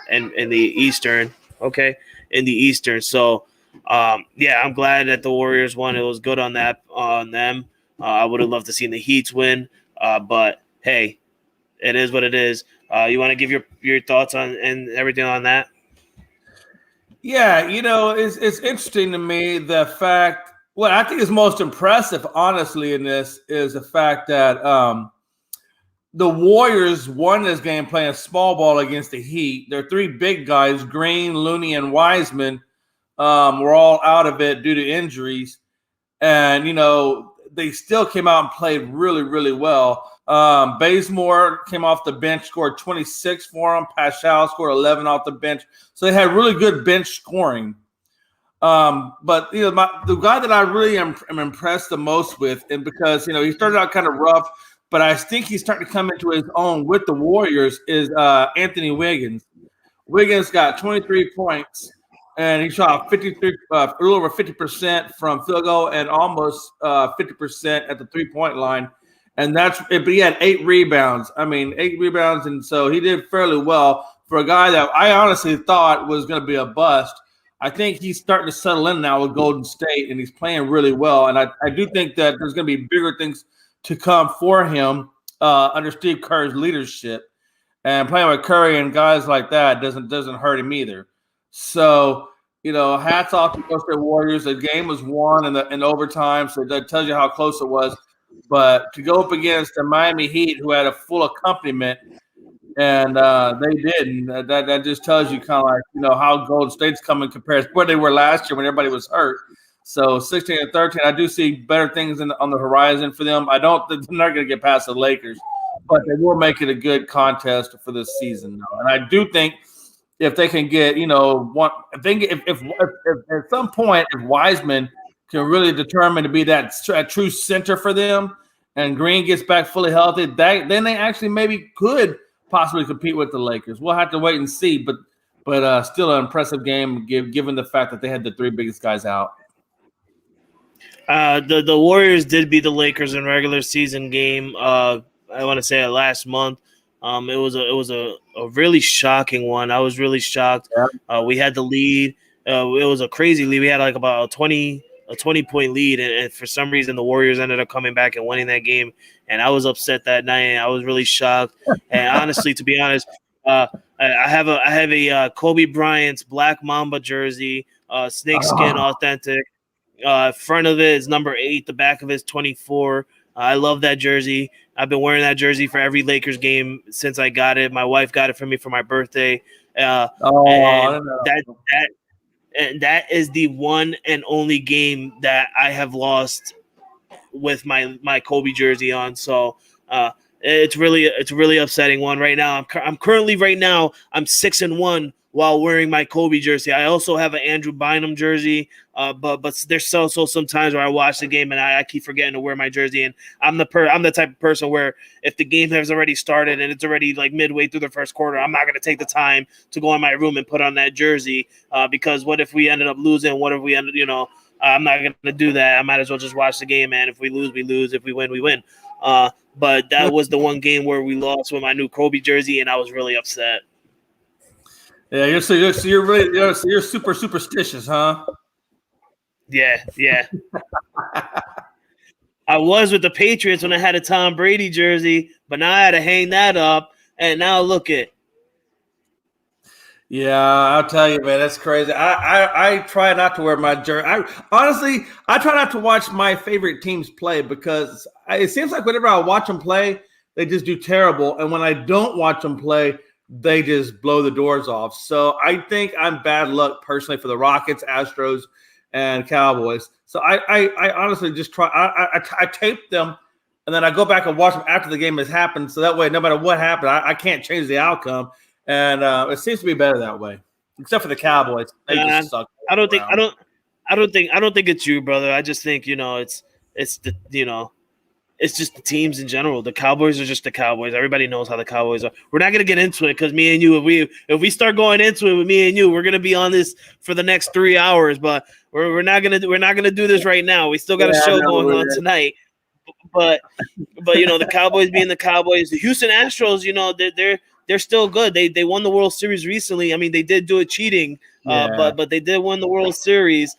Eastern. Okay, in the Eastern. So I'm glad that the Warriors won. It was good on them. I would have loved to see the Heats win, but hey, it is what it is. You want to give your thoughts on and everything on that? Yeah, it's interesting to me the fact. What I think is most impressive, honestly, in this is the fact that the Warriors won this game playing small ball against the Heat. Their three big guys, Green, Looney, and Wiseman, were all out of it due to injuries. And, they still came out and played really, really well. Bazemore came off the bench, scored 26 for them. Paschal scored 11 off the bench. So they had really good bench scoring. But the guy that I really am impressed the most with, and because he started out kind of rough, but I think he's starting to come into his own with the Warriors, is Anthony Wiggins. Wiggins got 23 points, and he shot 53, a little over 50% from field goal, and almost 50% at the 3-point line. And but he had 8 rebounds. 8 rebounds, and so he did fairly well for a guy that I honestly thought was going to be a bust. I think he's starting to settle in now with Golden State, and he's playing really well. And I do think that there's going to be bigger things to come for him under Steve Kerr's leadership. And playing with Curry and guys like that doesn't hurt him either. So, hats off to the Warriors. The game was won in overtime, so that tells you how close it was. But to go up against the Miami Heat, who had a full accompaniment, and they didn't. That just tells you kind of like, how Golden State's coming compared to where they were last year when everybody was hurt. So 16-13, I do see better things on the horizon for them. I don't think they're not going to get past the Lakers, but they will make it a good contest for this season. And I do think if they can get, if at some point if Wiseman can really determine to be that true center for them, and Green gets back fully healthy, then they actually maybe could possibly compete with the Lakers. We'll have to wait and see, but still an impressive game given the fact that they had the 3 biggest guys out. The Warriors did beat the Lakers in regular season game. I want to say last month. It was a really shocking one. I was really shocked. Yeah. We had the lead. It was a crazy lead. We had like about a 20-point lead, and for some reason the Warriors ended up coming back and winning that game. And I was upset that night. I was really shocked. And honestly, to be honest, I have a Kobe Bryant's Black Mamba jersey, snakeskin authentic. Front of it is number 8. The back of it is 24. I love that jersey. I've been wearing that jersey for every Lakers game since I got it. My wife got it for me for my birthday. And that is the one and only game that I have lost with my Kobe jersey on. So it's really upsetting one right now. I'm currently right now I'm 6-1 while wearing my Kobe jersey. I also have an Andrew Bynum jersey, but there's so sometimes where I watch the game and I keep forgetting to wear my jersey. And I'm the type of person where if the game has already started and it's already like midway through the first quarter, I'm not going to take the time to go in my room and put on that jersey because what if we ended up losing? What if we ended, I'm not going to do that. I might as well just watch the game, man. If we lose, we lose. If we win, we win. But that was the one game where we lost with my new Kobe jersey, and I was really upset. Yeah, you're super superstitious, huh? Yeah. I was with the Patriots when I had a Tom Brady jersey, but now I had to hang that up, and now look at. Yeah, I'll tell you, man, that's crazy. I try not to wear my jersey. I try not to watch my favorite teams play because it seems like whenever I watch them play, they just do terrible, and when I don't watch them play, they just blow the doors off. So I think I'm bad luck personally for the Rockets, Astros, and Cowboys. So I honestly just try. I tape them, and then I go back and watch them after the game has happened. So that way, no matter what happened, I can't change the outcome. And it seems to be better that way, except for the Cowboys. They just suck. I don't think it's you, brother. I just think it's just the teams in general. The Cowboys are just the Cowboys. Everybody knows how the Cowboys are. We're not gonna get into it because me and you, if we start going into it with me and you, we're gonna be on this for the next 3 hours. But we're not gonna do this right now. We still got a show going on tonight. But the Cowboys being the Cowboys, the Houston Astros, they're still good. They won the World Series recently. I mean, they did do it cheating, but they did win the World Series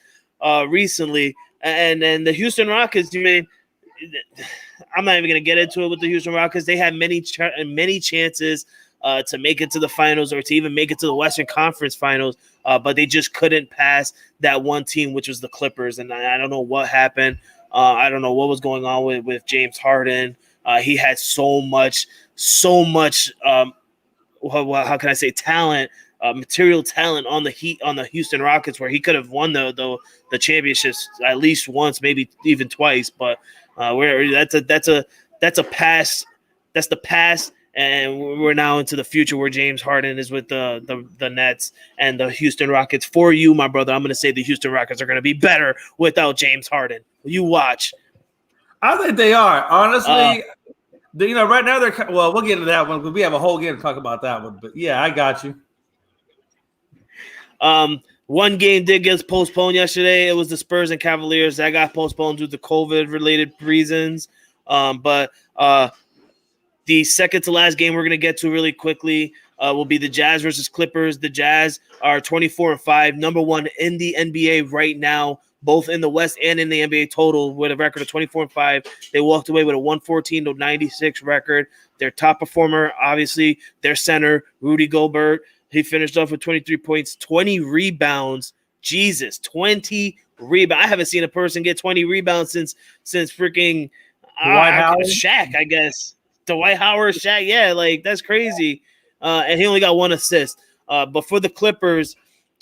recently. And then the Houston Rockets, I'm not even going to get into it with the Houston Rockets. They had many chances to make it to the finals or to even make it to the Western Conference Finals, but they just couldn't pass that one team, which was the Clippers. And I don't know what happened. I don't know what was going on with James Harden. He had so much how can I say, talent, material talent on the Houston Rockets, where he could have won the championships at least once, maybe even twice. But that's a pass. That's the past, and we're now into the future where James Harden is with the Nets and the Houston Rockets. For you, my brother, I'm going to say the Houston Rockets are going to be better without James Harden. You watch. I think they are, honestly. Right now we'll get into that one because we have a whole game to talk about that one. But yeah, I got you. One game did get postponed yesterday. It was the Spurs and Cavaliers that got postponed due to COVID-related reasons. But the second to last game we're going to get to really quickly will be the Jazz versus Clippers. The Jazz are 24-5, number one in the NBA right now, both in the West and in the NBA total, with a record of 24-5. They walked away with a 114-96 record. Their top performer, obviously, their center, Rudy Gobert. He finished off with 23 points, 20 rebounds. Jesus, 20 rebounds. I haven't seen a person get 20 rebounds since freaking Shaq, I guess. Dwight Howard, Shaq, yeah, like that's crazy. And he only got one assist. But for the Clippers,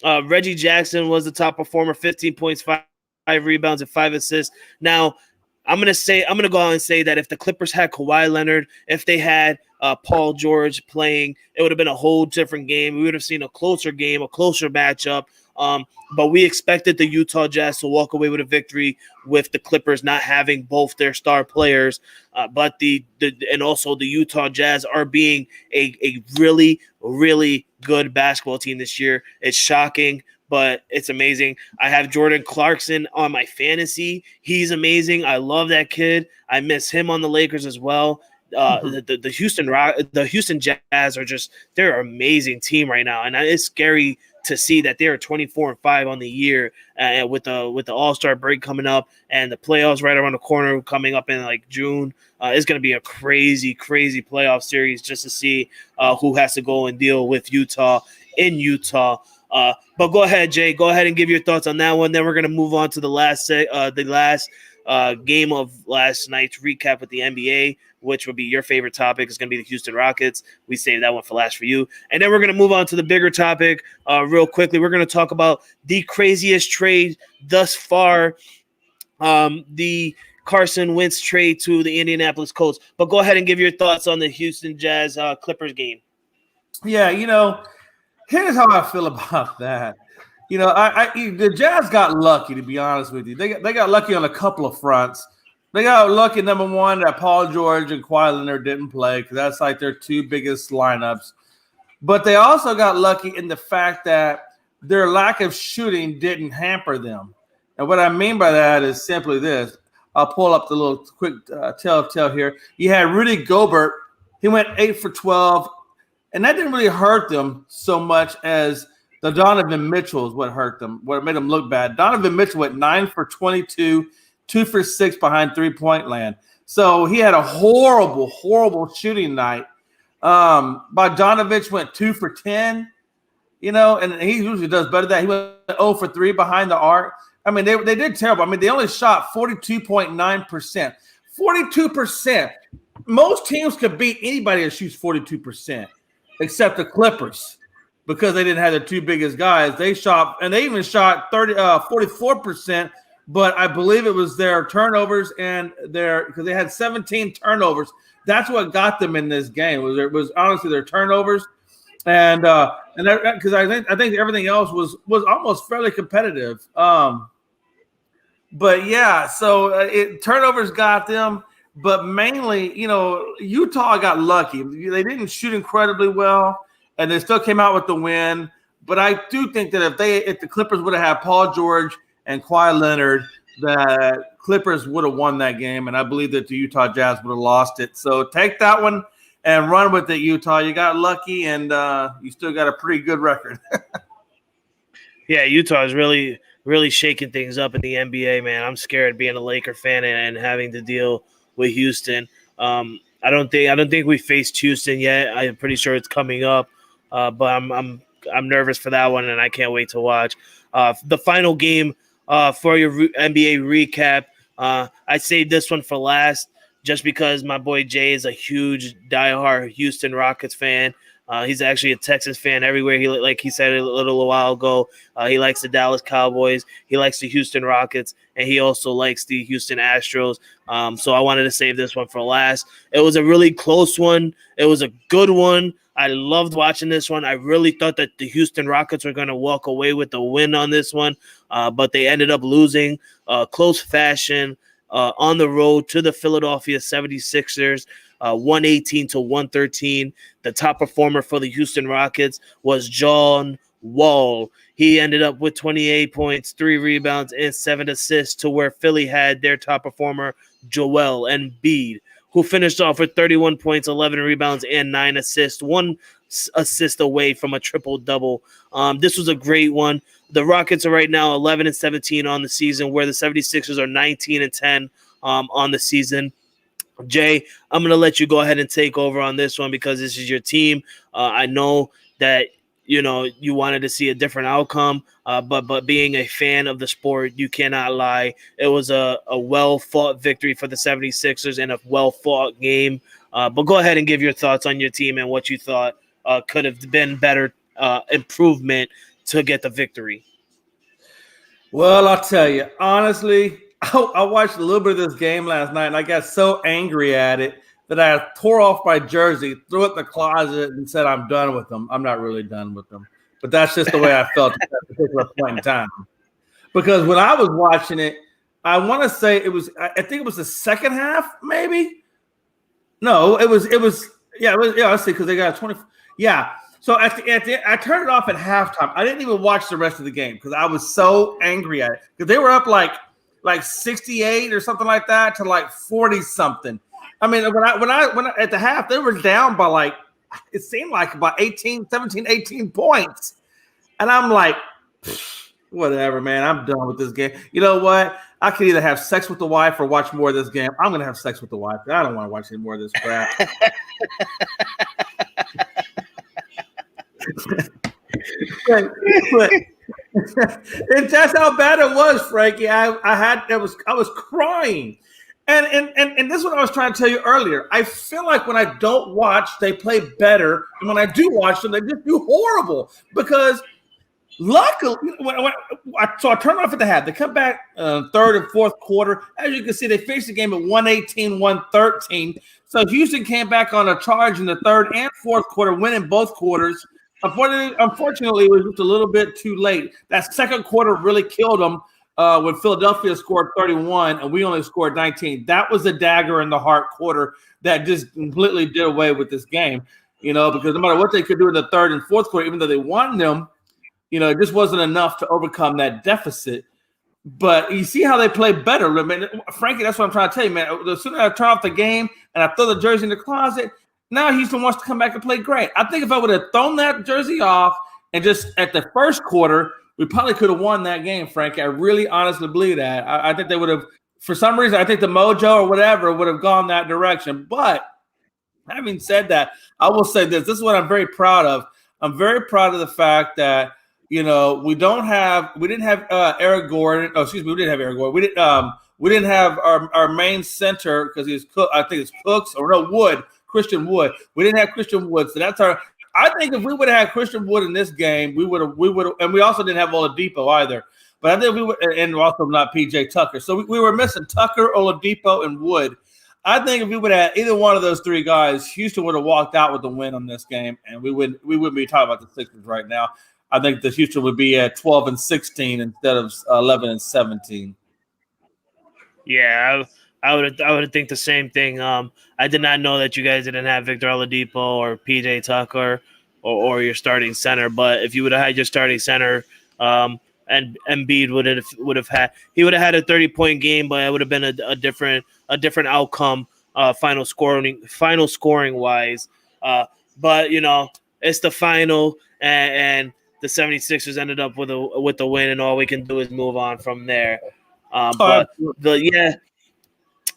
Reggie Jackson was the top performer, 15 points, 5 rebounds, and 5 assists. Now, I'm gonna go out and say that if the Clippers had Kawhi Leonard, if they had Paul George playing, it would have been a whole different game. We would have seen a closer game, a closer matchup. But we expected the Utah Jazz to walk away with a victory with the Clippers not having both their star players. But and also the Utah Jazz are being a really, really good basketball team this year. It's shocking, but it's amazing. I have Jordan Clarkson on my fantasy. He's amazing. I love that kid. I miss him on the Lakers as well. The Houston Jazz they're an amazing team right now, and it's scary to see that they're 24-5 on the year, and with the All-Star break coming up and the playoffs right around the corner coming up in like June. It's going to be a crazy, crazy playoff series just to see who has to go and deal with Utah in Utah. But go ahead, Jay. Go ahead and give your thoughts on that one. Then we're going to move on to the last game of last night's recap with the NBA, which would be your favorite topic. It's going to be the Houston Rockets. We saved that one for last for you. And then we're going to move on to the bigger topic real quickly. We're going to talk about the craziest trade thus far, the Carson Wentz trade to the Indianapolis Colts. But go ahead and give your thoughts on the Houston Jazz Clippers game. Yeah, here's how I feel about that. The Jazz got lucky, to be honest with you. They got lucky on a couple of fronts. They got lucky, number one, that Paul George and Kawhi Leonard didn't play because that's like their two biggest lineups. But they also got lucky in the fact that their lack of shooting didn't hamper them. And what I mean by that is simply this. I'll pull up the little quick telltale here. You had Rudy Gobert. He went 8 for 12, and that didn't really hurt them so much as the Donovan Mitchell is what hurt them, what made them look bad. Donovan Mitchell went 9 for 22, 2 for 6 behind three-point land. So he had a horrible, horrible shooting night. Bogdanovich went 2 for 10, and he usually does better than that. He went 0 for 3 behind the arc. I mean, they did terrible. I mean, they only shot 42.9%. 42%. Most teams could beat anybody that shoots 42%, except the Clippers, because they didn't have their two biggest guys. They even shot 44%, but I believe it was their turnovers because they had 17 turnovers. That's what got them in this game. It was honestly their turnovers, and because I think everything else was almost fairly competitive. But yeah, so turnovers got them, but mainly, Utah got lucky. They didn't shoot incredibly well, and they still came out with the win. But I do think that if the Clippers would have had Paul George and Kawhi Leonard, the Clippers would have won that game, and I believe that the Utah Jazz would have lost it. So take that one and run with it, Utah. You got lucky, and you still got a pretty good record. Yeah, Utah is really, really shaking things up in the NBA, man. I'm scared being a Laker fan and having to deal with Houston. I don't think we faced Houston yet. I'm pretty sure it's coming up, but I'm nervous for that one, and I can't wait to watch. The final game for your NBA recap. I saved this one for last just because my boy Jay is a huge diehard Houston Rockets fan. He's actually a Texas fan everywhere. Like he said a little while ago, he likes the Dallas Cowboys. He likes the Houston Rockets, and he also likes the Houston Astros. So I wanted to save this one for last. It was a really close one. It was a good one. I loved watching this one. I really thought that the Houston Rockets were going to walk away with the win on this one, but they ended up losing close fashion on the road to the Philadelphia 76ers. 118-113. The top performer for the Houston Rockets was John Wall. He ended up with 28 points, 3 rebounds, and 7 assists, to where Philly had their top performer, Joel Embiid, who finished off with 31 points, 11 rebounds, and 9 assists, 1 assist away from a triple-double. This was a great one. The Rockets are right now 11-17 on the season, where the 76ers are 19-10 on the season. Jay, I'm going to let you go ahead and take over on this one because this is your team. I know that, you wanted to see a different outcome, but being a fan of the sport, you cannot lie. It was a well-fought victory for the 76ers and a well-fought game. But go ahead and give your thoughts on your team and what you thought could have been better improvement to get the victory. Well, I'll tell you, honestly, I watched a little bit of this game last night, and I got so angry at it that I tore off my jersey, threw it in the closet, and said, I'm done with them. I'm not really done with them. But that's just the way I felt at that particular point in time. Because when I was watching it, I want to say I think it was the second half, maybe? No, let's see, because they got 20. Yeah. So I turned it off at halftime. I didn't even watch the rest of the game because I was so angry at it. Because they were up like 68 or something like that to like 40 something. I mean, when I at the half, they were down by it seemed like about 18 points. And I'm like, whatever, man, I'm done with this game. You know what? I could either have sex with the wife or watch more of this game. I'm going to have sex with the wife. I don't want to watch any more of this crap. but and that's how bad it was, Frankie. I was crying, and this is what I was trying to tell you earlier. I feel like when I don't watch, they play better, and when I do watch them, they just do horrible. Because luckily, so I turn off at the half. They come back third and fourth quarter. As you can see, they finished the game at 118-113. So Houston came back on a charge in the third and fourth quarter, winning both quarters. Unfortunately, it was just a little bit too late. That second quarter really killed them when Philadelphia scored 31 and we only scored 19. That was a dagger in the heart quarter that just completely did away with this game, because no matter what they could do in the third and fourth quarter, even though they won them, it just wasn't enough to overcome that deficit. But you see how they play better. I mean, Frankie, that's what I'm trying to tell you, man. As soon as I turn off the game and I throw the jersey in the closet, now Houston wants to come back and play great. I think if I would have thrown that jersey off and just at the first quarter, we probably could have won that game, Frankie. I really honestly believe that. I think they would have, for some reason, I think the mojo or whatever would have gone that direction. But having said that, I will say this. This is what I'm very proud of. I'm very proud of the fact that, we didn't have Eric Gordon. Oh, excuse me, we didn't have Eric Gordon. We didn't have our main center because he was I think it's Cooks or no Wood. Christian Wood. We didn't have Christian Wood, so that's our. I think if we would have had Christian Wood in this game, we would have, and we also didn't have Oladipo either. But I think we would, and also not PJ Tucker. So we were missing Tucker, Oladipo, and Wood. I think if we would have had either one of those three guys, Houston would have walked out with the win on this game, and we wouldn't be talking about the Sixers right now. I think the Houston would be at 12-16 instead of 11-17. Yeah. I would think the same thing. I did not know that you guys didn't have Victor Oladipo or PJ Tucker or your starting center. But if you would have had your starting center, and Embiid would have had a 30-point game, but it would have been a different outcome, final scoring wise. But it's the final, and the 76ers ended up with the win, and all we can do is move on from there.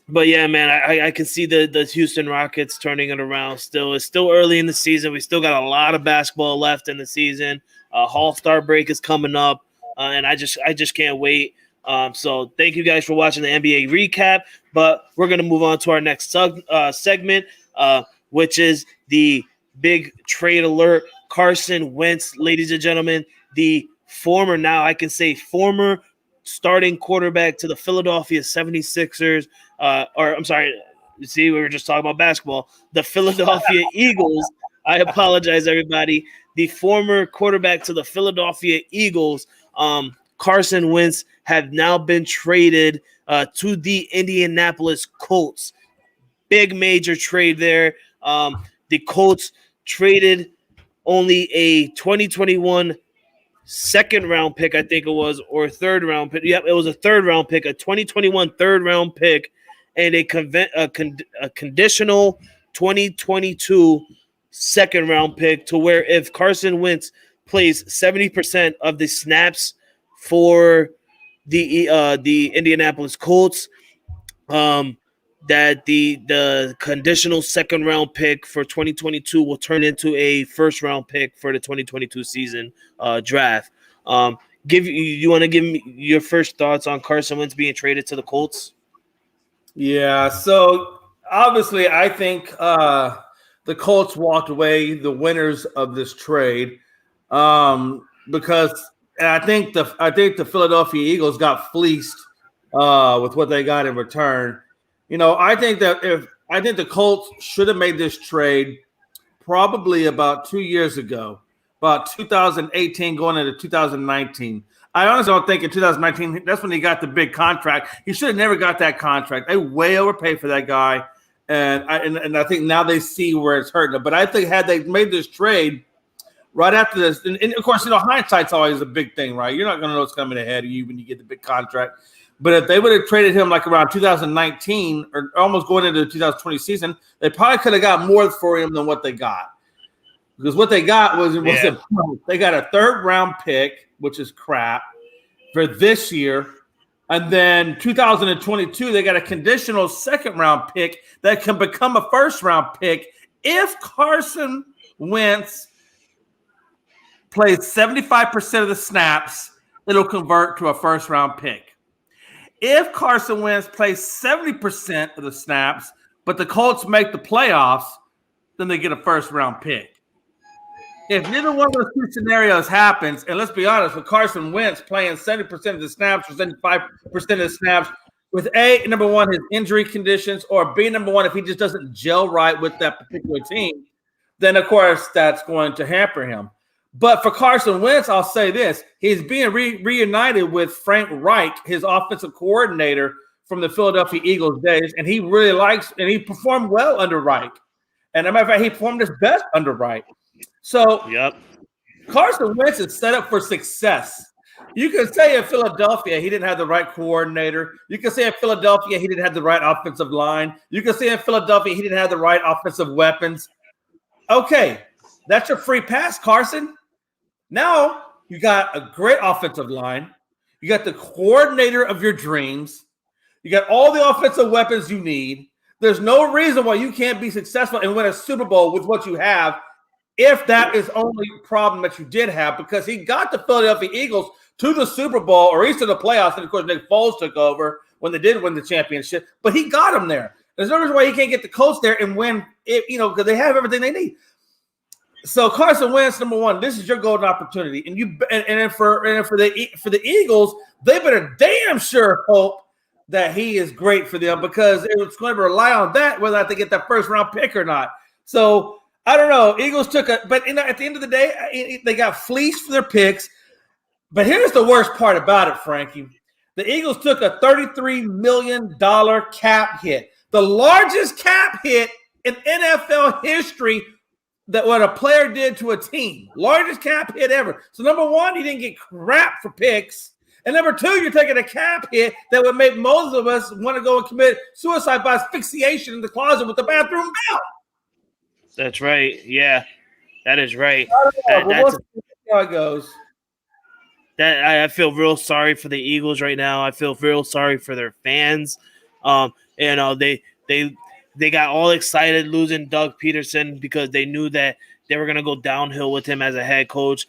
But yeah, man, I can see the Houston Rockets turning it around. It's still early in the season. We still got a lot of basketball left in the season. All-Star break is coming up, and I just can't wait. So thank you guys for watching the NBA recap. But we're gonna move on to our next segment, which is the big trade alert. Carson Wentz, ladies and gentlemen, the former, now I can say former starting quarterback to the Philadelphia 76ers. I'm sorry, you see, we were just talking about basketball. The Philadelphia Eagles. I apologize, everybody. The former quarterback to the Philadelphia Eagles, Carson Wentz, have now been traded to the Indianapolis Colts. Big major trade there. The Colts traded only a 2021 second round pick, I think it was, or third round pick. Yep, it was a third round pick, a 2021 third round pick, and a conditional 2022 second round pick, to where if Carson Wentz plays 70% of the snaps for the Indianapolis Colts, that the conditional second round pick for 2022 will turn into a first round pick for the 2022 season draft. You want to give me your first thoughts on Carson Wentz being traded to the Colts? Yeah, so obviously I think the Colts walked away the winners of this trade, because I think the Philadelphia Eagles got fleeced with what they got in return. I think the Colts should have made this trade probably about 2 years ago, about 2018 going into 2019. I honestly don't think in 2019, that's when he got the big contract. He should have never got that contract. They way overpaid for that guy. And I think now they see where it's hurting them. But I think had they made this trade right after this, and of course, hindsight's always a big thing, right? You're not going to know what's coming ahead of you when you get the big contract. But if they would have traded him like around 2019 or almost going into the 2020 season, they probably could have got more for him than what they got. Because what they got they got a third round pick, which is crap, for this year. And then 2022, they got a conditional second round pick that can become a first round pick if Carson Wentz plays 75% of the snaps. It'll convert to a first round pick. If Carson Wentz plays 70% of the snaps, but the Colts make the playoffs, then they get a first round pick. If neither one of those two scenarios happens, and let's be honest, with Carson Wentz playing 70% of the snaps or 75% of the snaps, with number one, his injury conditions, or B, number one, if he just doesn't gel right with that particular team, then of course that's going to hamper him. But for Carson Wentz, I'll say this: he's being reunited with Frank Reich, his offensive coordinator from the Philadelphia Eagles days, and he really likes, and he performed well under Reich. And as a matter of fact, he performed his best under Reich. So, yep, Carson Wentz is set up for success. You can say in Philadelphia he didn't have the right coordinator. You can say in Philadelphia he didn't have the right offensive line. You can say in Philadelphia he didn't have the right offensive weapons. Okay, that's your free pass, Carson. Now you got a great offensive line. You got the coordinator of your dreams. You got all the offensive weapons you need. There's no reason why you can't be successful and win a Super Bowl with what you have, if that is only problem that you did have, because he got the Philadelphia Eagles to the Super Bowl, or at least to the playoffs, and of course Nick Foles took over when they did win the championship, but he got them there. There's no reason why he can't get the Colts there and win, because they have everything they need. So Carson Wentz, number one, this is your golden opportunity, and for the Eagles, they better damn sure hope that he is great for them, because it's going to rely on that whether or not they get that first round pick or not. So I don't know. Eagles took at the end of the day, they got fleeced for their picks. But here's the worst part about it, Frankie. The Eagles took a $33 million cap hit, the largest cap hit in NFL history that what a player did to a team. Largest cap hit ever. So number one, you didn't get crap for picks. And number two, you're taking a cap hit that would make most of us want to go and commit suicide by asphyxiation in the closet with the bathroom bell. That's right. Yeah, that is right. We'll see how it goes. I feel real sorry for the Eagles right now. I feel real sorry for their fans. You know, they got all excited losing Doug Peterson because they knew that they were going to go downhill with him as a head coach.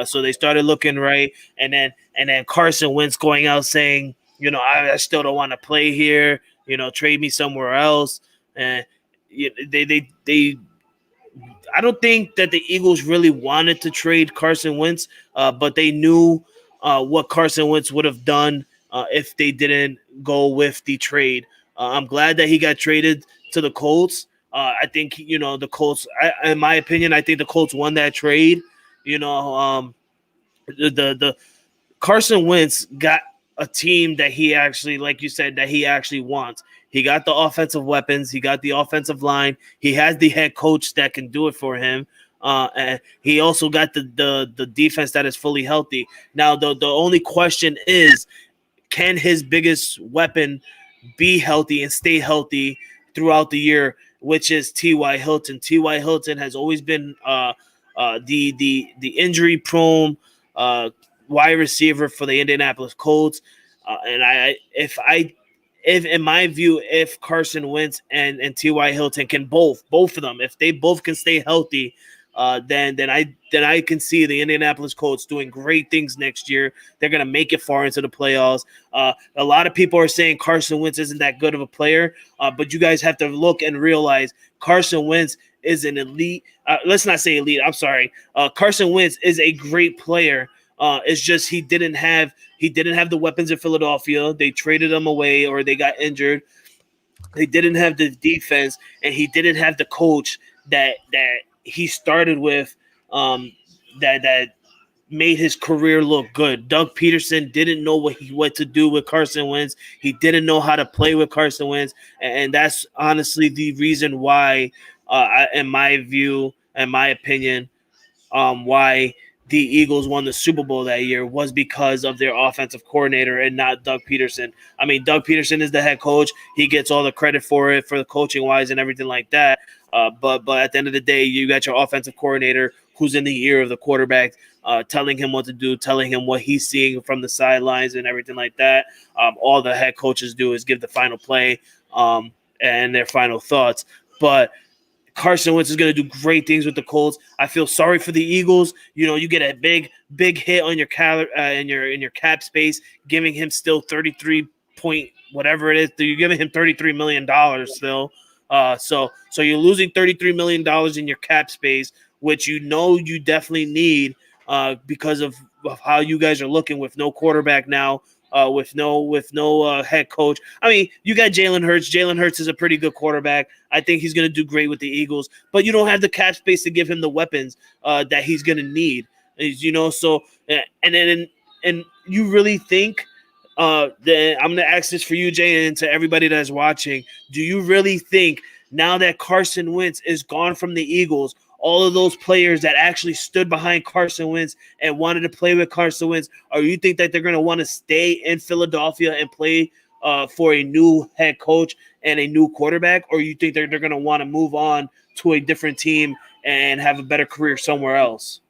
So they started looking right, and then Carson Wentz going out saying, you know, I still don't want to play here. You know, trade me somewhere else. And they I don't think that the Eagles really wanted to trade Carson Wentz, but they knew what Carson Wentz would have done if they didn't go with the trade. I'm glad that he got traded to the Colts. I think, you know, the Colts, in my opinion, I think the Colts won that trade. You know, the Carson Wentz got a team that he actually, like you said, that he actually wants. He got the offensive weapons. He got the offensive line. He has the head coach that can do it for him. And he also got the defense that is fully healthy. Now, the only question is, can his biggest weapon be healthy and stay healthy throughout the year, which is T.Y. Hilton. T.Y. Hilton has always been the injury-prone wide receiver for the Indianapolis Colts. And if in my view, if Carson Wentz and T.Y. Hilton can both of them, if they both can stay healthy, then I can see the Indianapolis Colts doing great things next year. They're going to make it far into the playoffs. A lot of people are saying Carson Wentz isn't that good of a player, but you guys have to look and realize Carson Wentz is an elite. Let's not say elite. I'm sorry. Carson Wentz is a great player. It's just he didn't have the weapons in Philadelphia. They traded him away or they got injured. They didn't have the defense, and he didn't have the coach that he started with that made his career look good. Doug Peterson didn't know what to do with Carson Wentz. He didn't know how to play with Carson Wentz, and that's honestly the reason why, in my view, in my opinion, why the Eagles won the Super Bowl that year was because of their offensive coordinator and not Doug Peterson. I mean, Doug Peterson is the head coach. He gets all the credit for it, for the coaching wise and everything like that. But at the end of the day, you got your offensive coordinator who's in the ear of the quarterback, telling him what to do, telling him what he's seeing from the sidelines and everything like that. All the head coaches do is give the final play and their final thoughts. But Carson Wentz is going to do great things with the Colts. I feel sorry for the Eagles. You know, you get a big hit on your in your cap space, giving him still 33 point whatever it is. You're giving him $33 million still. So you're losing $33 million in your cap space, which you know you definitely need because of how you guys are looking with no quarterback now. With no head coach. I mean, you got Jalen Hurts. Jalen Hurts is a pretty good quarterback. I think he's going to do great with the Eagles, but you don't have the cap space to give him the weapons that he's going to need. You know, so and you really think that I'm going to ask this for you, Jay, and to everybody that's watching. Do you really think now that Carson Wentz is gone from the Eagles, all of those players that actually stood behind Carson Wentz and wanted to play with Carson Wentz, or you think that they're going to want to stay in Philadelphia and play for a new head coach and a new quarterback, or you think they're going to want to move on to a different team and have a better career somewhere else?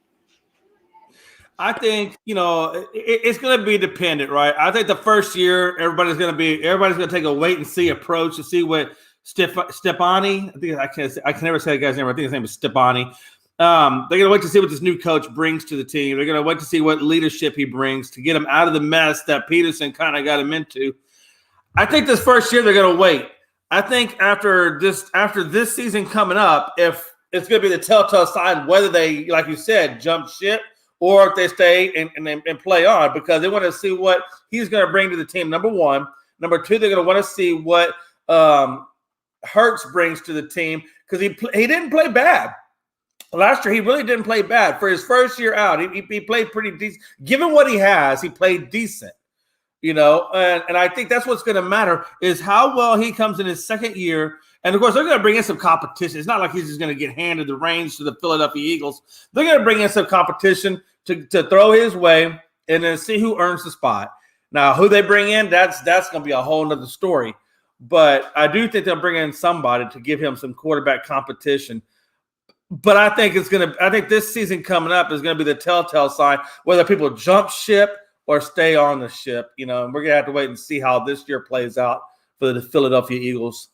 I think, you know, it's going to be dependent, right? I think the first year everybody's going to take a wait and see approach to see what Stepani, I can never say the guy's name. I think his name is Stepani. They're going to wait to see what this new coach brings to the team. They're going to wait to see what leadership he brings to get him out of the mess that Peterson kind of got him into. I think this first year they're going to wait. I think after this season coming up, if it's going to be the telltale sign whether they, like you said, jump ship or if they stay and play on, because they want to see what he's going to bring to the team. Number one. Number two, they're going to want to see what Hurts brings to the team, because he didn't play bad last year. He really didn't play bad for his first year out. He played pretty decent. Given what he has, he played decent, you know. And I think that's what's going to matter is how well he comes in his second year. And of course, they're going to bring in some competition. It's not like he's just going to get handed the reins to the Philadelphia Eagles. They're going to bring in some competition to throw his way and then see who earns the spot. Now, who they bring in, that's going to be a whole nother story. But I do think they'll bring in somebody to give him some quarterback competition. But I think this season coming up is going to be the telltale sign whether people jump ship or stay on the ship. You know, and we're going to have to wait and see how this year plays out for the Philadelphia Eagles.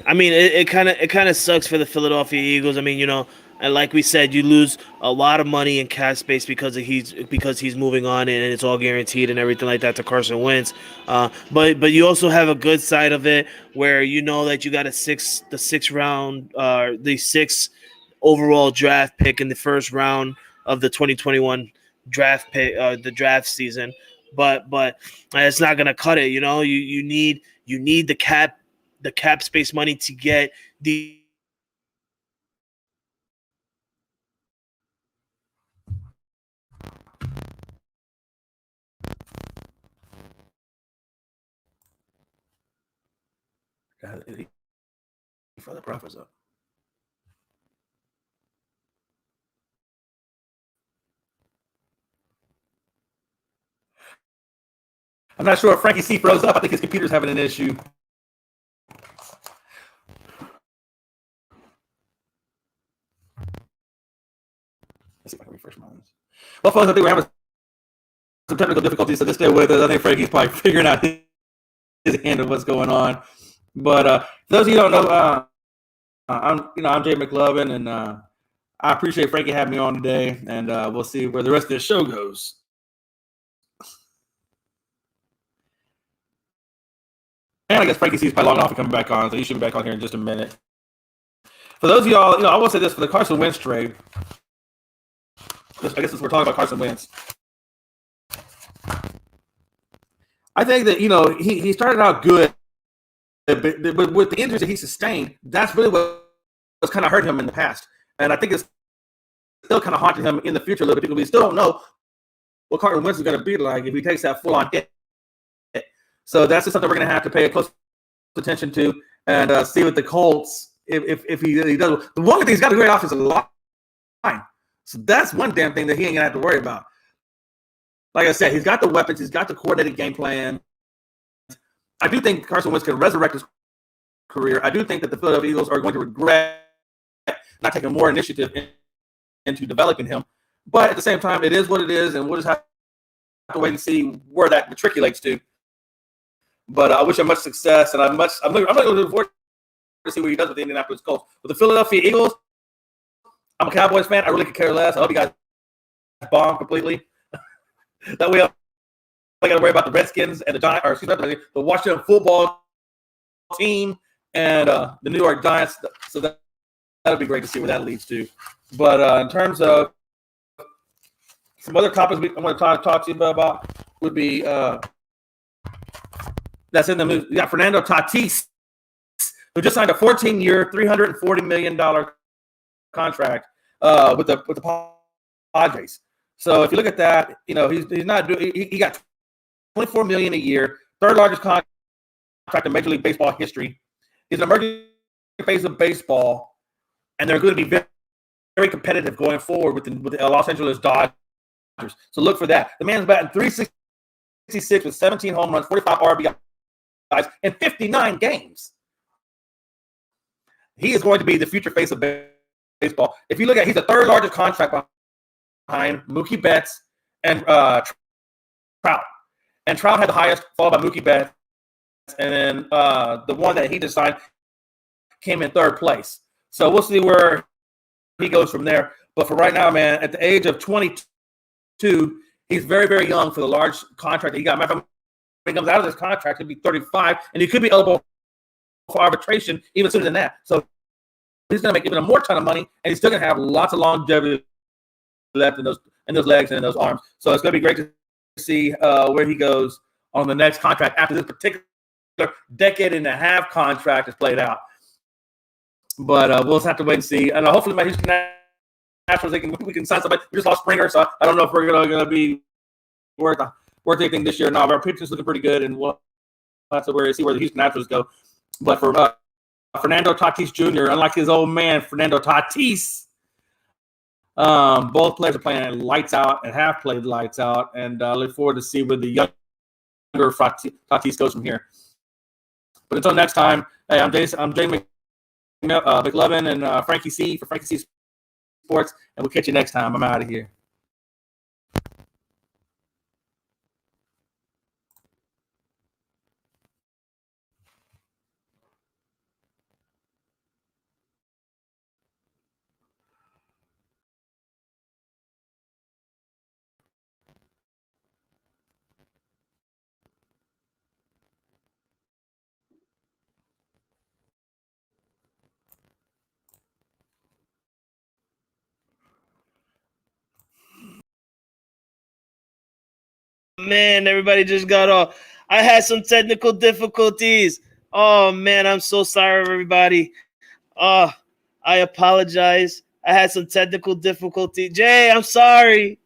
I mean, it kind of sucks for the Philadelphia Eagles. I mean, and like we said, you lose a lot of money in cap space because he's moving on and it's all guaranteed and everything like that to Carson Wentz. But you also have a good side of it where you know that you got the sixth overall draft pick in the first round of the 2021 draft pick, the draft season. But it's not gonna cut it. You need the cap space money to get the For the profits up. I'm not sure if Frankie C froze up. I think his computer's having an issue. Let's see if I can refresh mine. Well, folks, I think we're having some technical difficulties, so just stay with us. I think Frankie's probably figuring out his end of what's going on. But for those of you who don't know, I'm Jay McLovin, and I appreciate Frankie having me on today, and we'll see where the rest of the show goes. And I guess Frankie C is probably logging off and coming back on, so he should be back on here in just a minute. For those of y'all, I will say this for the Carson Wentz trade. I guess since we're talking about Carson Wentz, I think that he started out good, but with the injuries that he sustained, that's really what's kind of hurt him in the past, and I think it's still kind of haunting him in the future a little bit because we still don't know what Carson Wentz is going to be like if he takes that full-on hit. So that's just something we're going to have to pay a close attention to and see with the Colts if he does. The one thing, he's got a great offensive line. So that's one damn thing that he ain't going to have to worry about. Like I said, he's got the weapons. He's got the coordinated game plan. I do think Carson Wentz can resurrect his career. I do think that the Philadelphia Eagles are going to regret not taking more initiative into developing him. But at the same time, it is what it is, and we'll just have to wait and see where that matriculates to. But I wish him much success, and I'm looking forward to see what he does with the Indianapolis Colts. With the Philadelphia Eagles, I'm a Cowboys fan. I really could care less. I hope you guys bomb completely. That way, I got to worry about the Redskins and the Washington football team and the New York Giants. So that'll be great to see where that leads to. But in terms of some other topics I want to talk to you about would be that's in the news. We got Fernando Tatis, who just signed a 14-year, $340 million contract with the Padres. So if you look at that, he's not doing. He got $24 million a year, third largest contract in Major League Baseball history. He's an emerging face of baseball, and they're going to be very, very competitive going forward with the Los Angeles Dodgers. So look for that. The man's batting .366 with 17 home runs, 45 RBIs in 59 games. He is going to be the future face of baseball. If you look at, he's the third largest contract behind Mookie Betts and Trout. And Trout had the highest, followed by Mookie Betts. And then the one that he just signed came in third place. So we'll see where he goes from there. But for right now, man, at the age of 22, he's very, very young for the large contract that he got. Matter of fact, when he comes out of this contract, he'll be 35, and he could be eligible for arbitration even sooner than that. So he's going to make even a more ton of money, and he's still going to have lots of longevity left in those legs and in those arms. So it's going to be great to see where he goes on the next contract after this particular decade and a half contract is played out. But we'll just have to wait and see. And hopefully my Houston Nationals, we can sign somebody. We just lost Springer, so I don't know if we're going to be worth anything this year. No, our pitching is looking pretty good, and we'll have to see where the Houston Nationals go. But for Fernando Tatis Jr., unlike his old man, Fernando Tatis, both players are playing lights out and have played lights out, and I look forward to see where the younger Tatis goes from here. But until next time, hey, I'm Jay McLovin and Frankie C for Frankie C Sports, and we'll catch you next time. I'm out of here. man, everybody just got off. I had some technical difficulties. Oh man, I'm so sorry, everybody. I apologize. I had some technical difficulty. Jay, I'm sorry.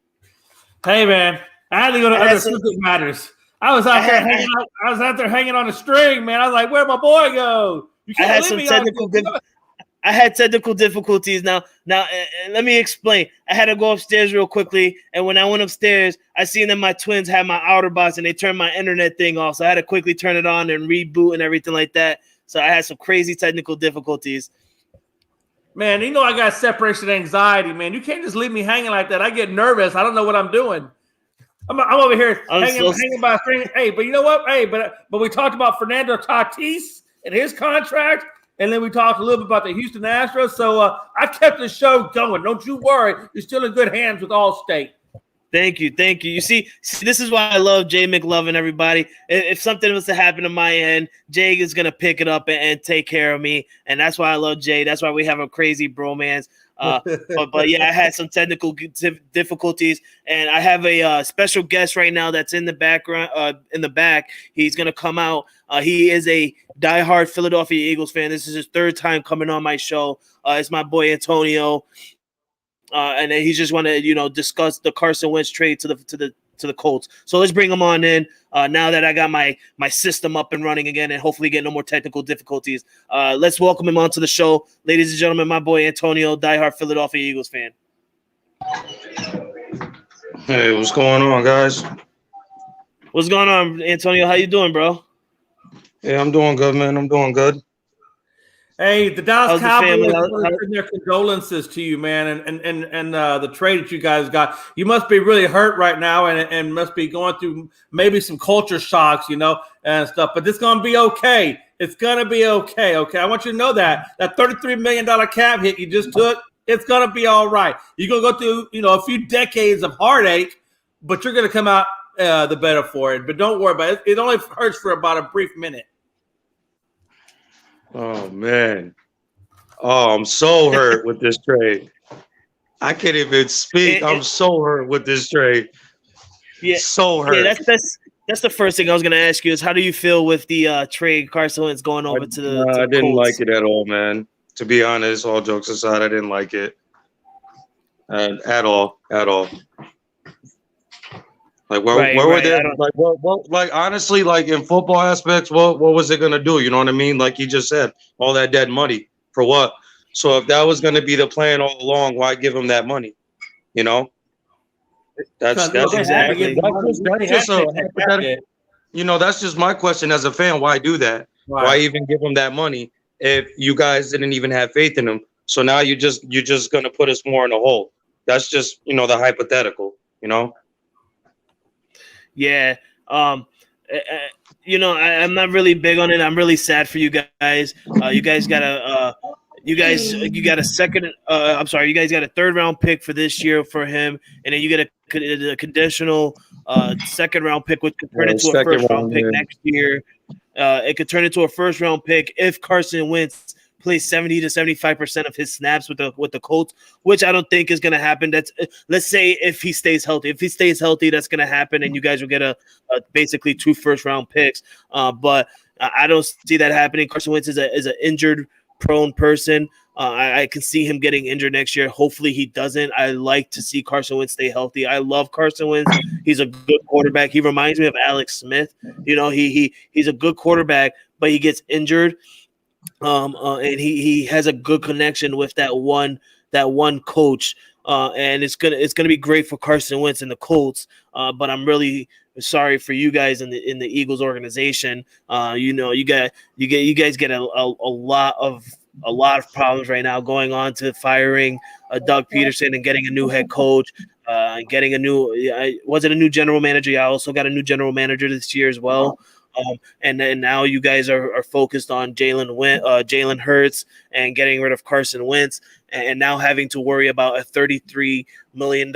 Hey man, I had to go to other subject matters. I was out there hanging on a string, man. I was like, "Where'd my boy go?" You can't leave me out there. I had technical difficulties. Now, let me explain. I had to go upstairs real quickly, and when I went upstairs, I seen that my twins had my outer box, and they turned my internet thing off. So I had to quickly turn it on and reboot and everything like that. So I had some crazy technical difficulties. Man, you know I got separation anxiety, man. You can't just leave me hanging like that. I get nervous. I don't know what I'm doing. I'm over here hanging by a string. Hey, but you know what? Hey, but we talked about Fernando Tatis and his contract. And then we talked a little bit about the Houston Astros. So I kept the show going. Don't you worry. You're still in good hands with Allstate. Thank you. You see, this is why I love Jay McLovin, everybody. If something was to happen to my end, Jay is going to pick it up and take care of me. And that's why I love Jay. That's why we have a crazy bromance. But yeah, I had some technical difficulties, and I have a special guest right now that's in the background, in the back. He's going to come out. He is a diehard Philadelphia Eagles fan. This is his third time coming on my show. It's my boy Antonio, and he just want to discuss the Carson Wentz trade to the Colts. So let's bring him on in now that I got my system up and running again, and hopefully get no more technical difficulties. Let's welcome him onto the show, ladies and gentlemen. My boy Antonio, diehard Philadelphia Eagles fan. Hey, what's going on, guys? What's going on, Antonio? How you doing, bro? Yeah, I'm doing good, man. I'm doing good. Hey, the Dallas Cowboys send their condolences to you, man, and the trade that you guys got. You must be really hurt right now, and must be going through maybe some culture shocks, and stuff. But it's gonna be okay. It's gonna be okay. Okay, I want you to know that $33 million cap hit you just took, it's gonna be all right. You're gonna go through, a few decades of heartache, but you're gonna come out the better for it. But don't worry about it. It only hurts for about a brief minute. Oh, man. Oh, I'm so hurt with this trade. I can't even speak. I'm so hurt with this trade. Yeah, so hurt. Yeah, that's the first thing I was going to ask you is how do you feel with the trade Carson Wentz going over to the I didn't Colts? like it at all, man. To be honest, all jokes aside, I didn't like it. At all. Like, where were they? Like, honestly, like in football aspects, what was it gonna do? You know what I mean? Like you just said, all that dead money for what? So if that was gonna be the plan all along, why give him that money? That's exactly. That's just a hypothetical. That's just my question as a fan. Why do that? Right. Why even give him that money if you guys didn't even have faith in him? So now you're just gonna put us more in a hole. That's just the hypothetical. Yeah. I'm not really big on it. I'm really sad for you guys. You guys got a second. You guys got a third round pick for this year for him, and then you get a conditional second round pick, which could turn into a first round pick next year. It could turn into a first round pick if Carson Wentz plays 70 to 75% of his snaps with the Colts, which I don't think is going to happen. Let's say if he stays healthy. If he stays healthy, that's going to happen, and you guys will get a basically 2 first-round picks. But I don't see that happening. Carson Wentz is an injured-prone person. I can see him getting injured next year. Hopefully he doesn't. I like to see Carson Wentz stay healthy. I love Carson Wentz. He's a good quarterback. He reminds me of Alex Smith. He's a good quarterback, but he gets injured. And he has a good connection with that one coach, and it's gonna be great for Carson Wentz and the Colts. But I'm really sorry for you guys in the Eagles organization. You guys get a lot of problems right now going on to firing Doug Peterson and getting a new head coach, getting a new general manager. Yeah, I also got a new general manager this year as well. And then now you guys are focused on Jalen Hurts and getting rid of Carson Wentz, and now having to worry about a $33 million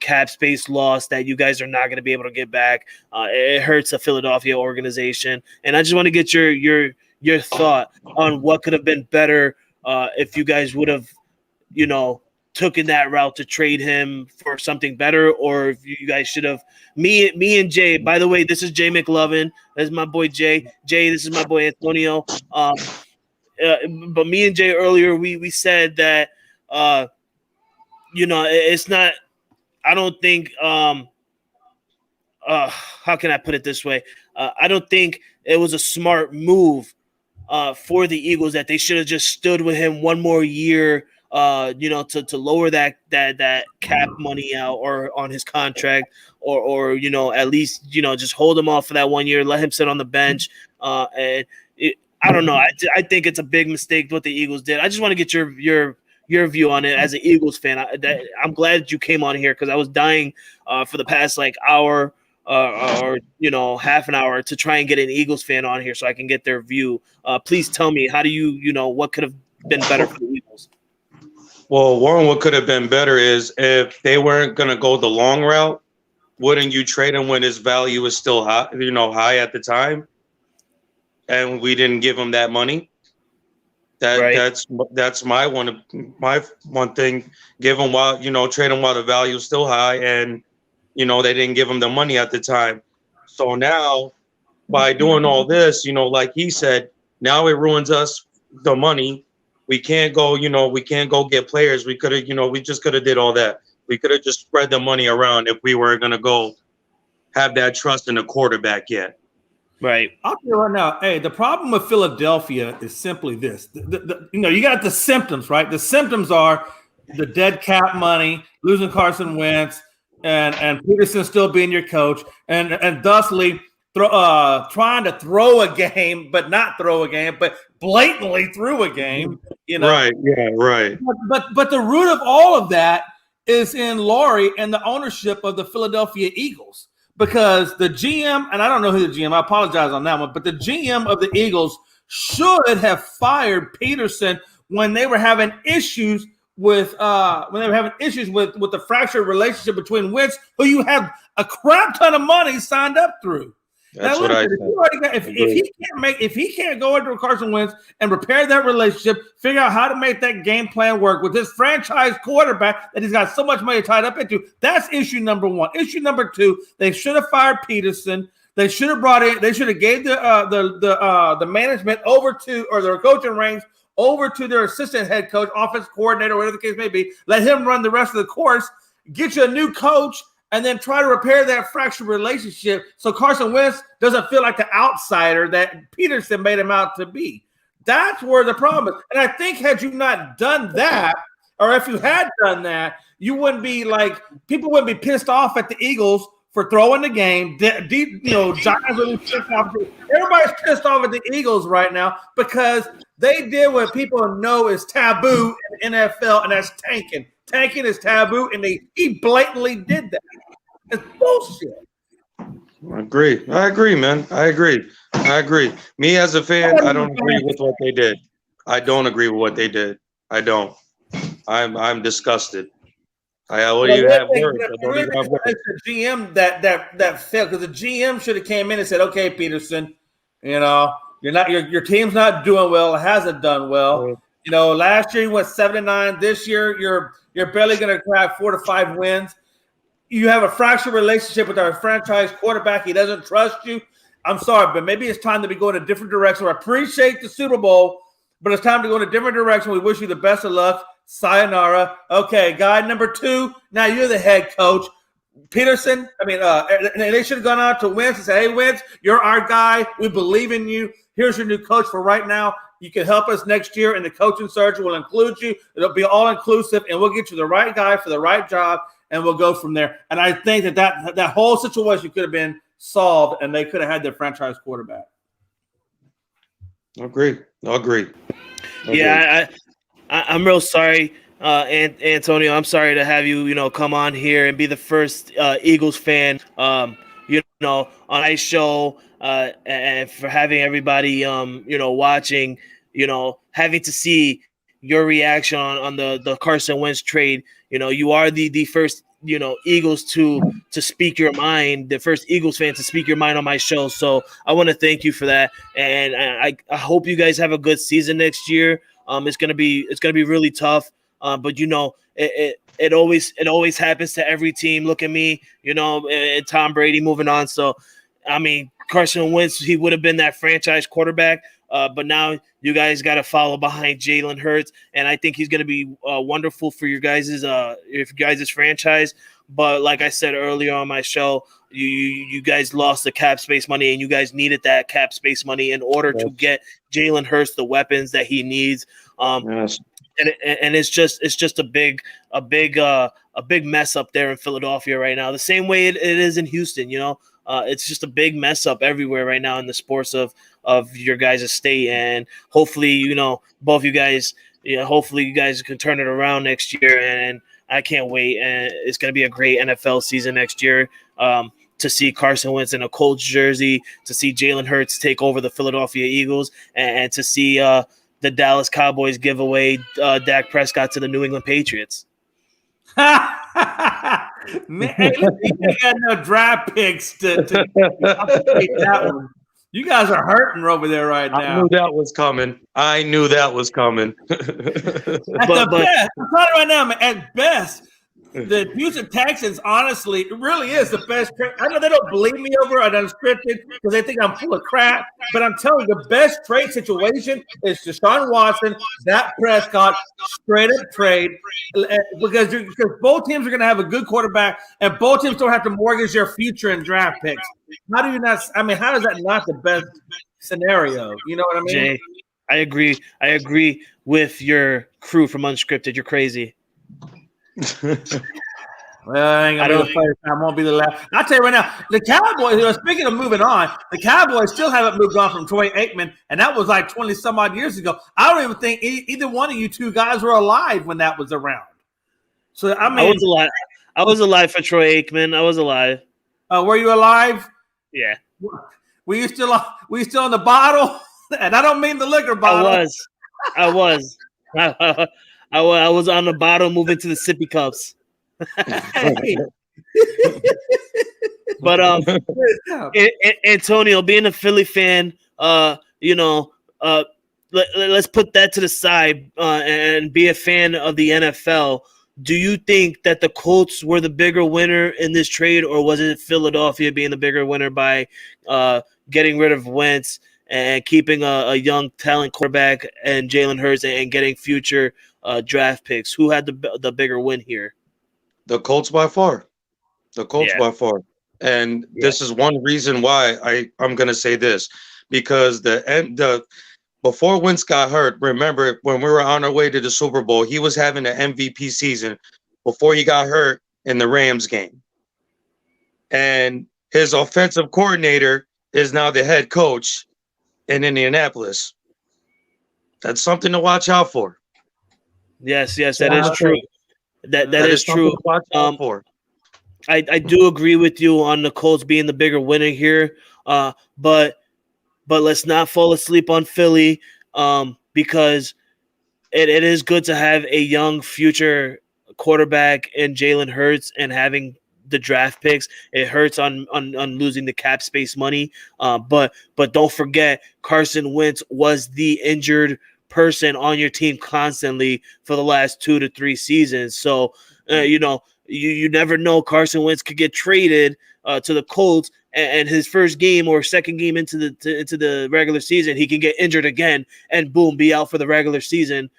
cap space loss that you guys are not going to be able to get back. It hurts the Philadelphia organization, and I just want to get your thought on what could have been better if you guys would have, taken that route to trade him for something better, or if you guys should have. Me and Jay. By the way, this is Jay McLovin. That's my boy Jay. Jay, this is my boy Antonio. But me and Jay earlier, we said that it's not. I don't think. How can I put it this way? I don't think it was a smart move for the Eagles, that they should have just stood with him one more year, to lower that cap money out or on his contract, or at least just hold him off for that 1 year, let him sit on the bench. I don't know. I think it's a big mistake what the Eagles did. I just want to get your view on it as an Eagles fan. I'm glad that you came on here, because I was dying for the past hour or half an hour to try and get an Eagles fan on here so I can get their view. Please tell me, how do you what could have been better for the Eagles? Well, Warren, what could have been better is if they weren't going to go the long route, wouldn't you trade him when his value is still high, high at the time? And we didn't give him that money. That's my one thing. Give him trade him while the value is still high, and they didn't give him the money at the time. So now, by doing all this, like he said, now it ruins us the money. We can't go, we can't go get players. We could have, we just could have did all that. We could have just spread the money around if we were going to go have that trust in a quarterback yet. Right. I'll tell you right now, hey, the problem with Philadelphia is simply this. You got the symptoms, right? The symptoms are the dead cap money, losing Carson Wentz, and Peterson still being your coach, and thusly trying to throw a game, but not throw a game, but blatantly threw a game. Right? Yeah, right. But the root of all of that is in Laurie and the ownership of the Philadelphia Eagles, because the GM, and I don't know who the GM, I apologize on that one, but the GM of the Eagles should have fired Peterson when they were having issues with the fractured relationship between Wentz, who you have a crap ton of money signed up through. That's what I said. If he can't go into a Carson Wentz and repair that relationship, figure out how to make that game plan work with this franchise quarterback that he's got so much money tied up into, that's issue number one. Issue number two, they should have fired Peterson. They should have gave the management over to, or their coaching ranks over to their assistant head coach, offense coordinator, whatever the case may be. Let him run the rest of the course. Get you a new coach, and then try to repair that fractured relationship so Carson Wentz doesn't feel like the outsider that Peterson made him out to be. That's where the problem is. And I think had you not done that, or if you had done that, you wouldn't be people wouldn't be pissed off at the Eagles for throwing the game. Giants would be pissed off. Everybody's pissed off at the Eagles right now because they did what people know is taboo in the NFL, and that's tanking. Tanking is taboo, and he blatantly did that. It's bullshit. I agree, man. I agree. Me as a fan, I don't agree with what they did. I don't agree with what they did. I don't. I'm disgusted. I already have words. I don't even have words. It's the GM that failed, because the GM should have came in and said, "Okay, Peterson, your team's not doing well. It hasn't done well. Last year you went 7-9. This year you're barely going to crack 4 to 5 wins. You have a fractured relationship with our franchise quarterback. He doesn't trust you. I'm sorry, but maybe it's time to be going a different direction. I appreciate the Super Bowl, but it's time to go in a different direction. We wish you the best of luck. Sayonara. Okay, guy number 2. Now you're the head coach. Peterson, they should have gone out to Wentz and said, "Hey, Wentz, you're our guy. We believe in you. Here's your new coach for right now. You can help us next year, and the coaching search will include you. It'll be all-inclusive, and we'll get you the right guy for the right job, and we'll go from there." And I think that whole situation could have been solved, and they could have had their franchise quarterback. Agree. Yeah, I'm real sorry, Antonio. I'm sorry to have you, come on here and be the first Eagles fan, on my show, and for having everybody, watching, having to see your reaction on the Carson Wentz trade. You are the first, Eagles to speak your mind, the first Eagles fan to speak your mind on my show. So I want to thank you for that, and I hope you guys have a good season next year. It's gonna be really tough. But it always happens to every team. Look at me, and Tom Brady moving on. So, I mean, Carson Wentz, he would have been that franchise quarterback, but now you guys got to follow behind Jalen Hurts, and I think he's going to be wonderful for your guys' franchise. But like I said earlier on my show, you guys lost the cap space money, and you guys needed that cap space money in order to get Jalen Hurts the weapons that he needs. Yes. And it's just a big mess up there in Philadelphia right now. The same way it is in Houston. It's just a big mess up everywhere right now in the sports of your guys' state. And hopefully, both you guys, hopefully you guys can turn it around next year. And I can't wait. And it's going to be a great NFL season next year. To see Carson Wentz in a Colts jersey, to see Jalen Hurts take over the Philadelphia Eagles, and to see the Dallas Cowboys give away Dak Prescott to the New England Patriots. Man, hey, you got no draft picks to take that one. You guys are hurting over there right now. I knew that was coming. At the best, I'm telling you right now, man, at best, the Houston Texans, honestly, it really is the best trade. I know they don't believe me over on Unscripted because they think I'm full of crap, but I'm telling you, the best trade situation is Deshaun Watson, Dak Prescott, straight up trade, because both teams are going to have a good quarterback, and both teams don't have to mortgage their future in draft picks. How do you not? I mean, how is that not the best scenario? You know what I mean? Jay, I agree. I agree with your crew from Unscripted. You're crazy. Well, I ain't gonna be the first time. Won't be the last. I'll tell you right now, the Cowboys. Speaking of moving on, the Cowboys still haven't moved on from Troy Aikman, and that was like 20 some odd years ago. I don't even think either one of you two guys were alive when that was around. So I mean, I was alive. I was alive for Troy Aikman. I was alive. Were you alive? Yeah. Were you still in the bottle? And I don't mean the liquor bottle. I was. I was on the bottom, moving to the sippy cups. But Antonio, being a Philly fan, let's put that to the side and be a fan of the NFL. Do you think that the Colts were the bigger winner in this trade, or was it Philadelphia being the bigger winner by getting rid of Wentz and keeping a young talent quarterback and Jalen Hurts and getting future draft picks? Who had the bigger win here? The Colts by far. By far. And this is one reason why I'm going to say this, because before Wentz got hurt, remember when we were on our way to the Super Bowl, he was having an MVP season before he got hurt in the Rams game. And his offensive coordinator is now the head coach in Indianapolis. That's something to watch out for. Yes, that is true. That is true. I do agree with you on the Colts being the bigger winner here. But let's not fall asleep on Philly, because it is good to have a young future quarterback in Jalen Hurts and having the draft picks. It hurts on losing the cap space money. But don't forget, Carson Wentz was the injured person on your team constantly for the last 2 to 3 seasons. So, you never know. Carson Wentz could get traded to the Colts, and his first game or second game into the regular season, he can get injured again and boom, be out for the regular season.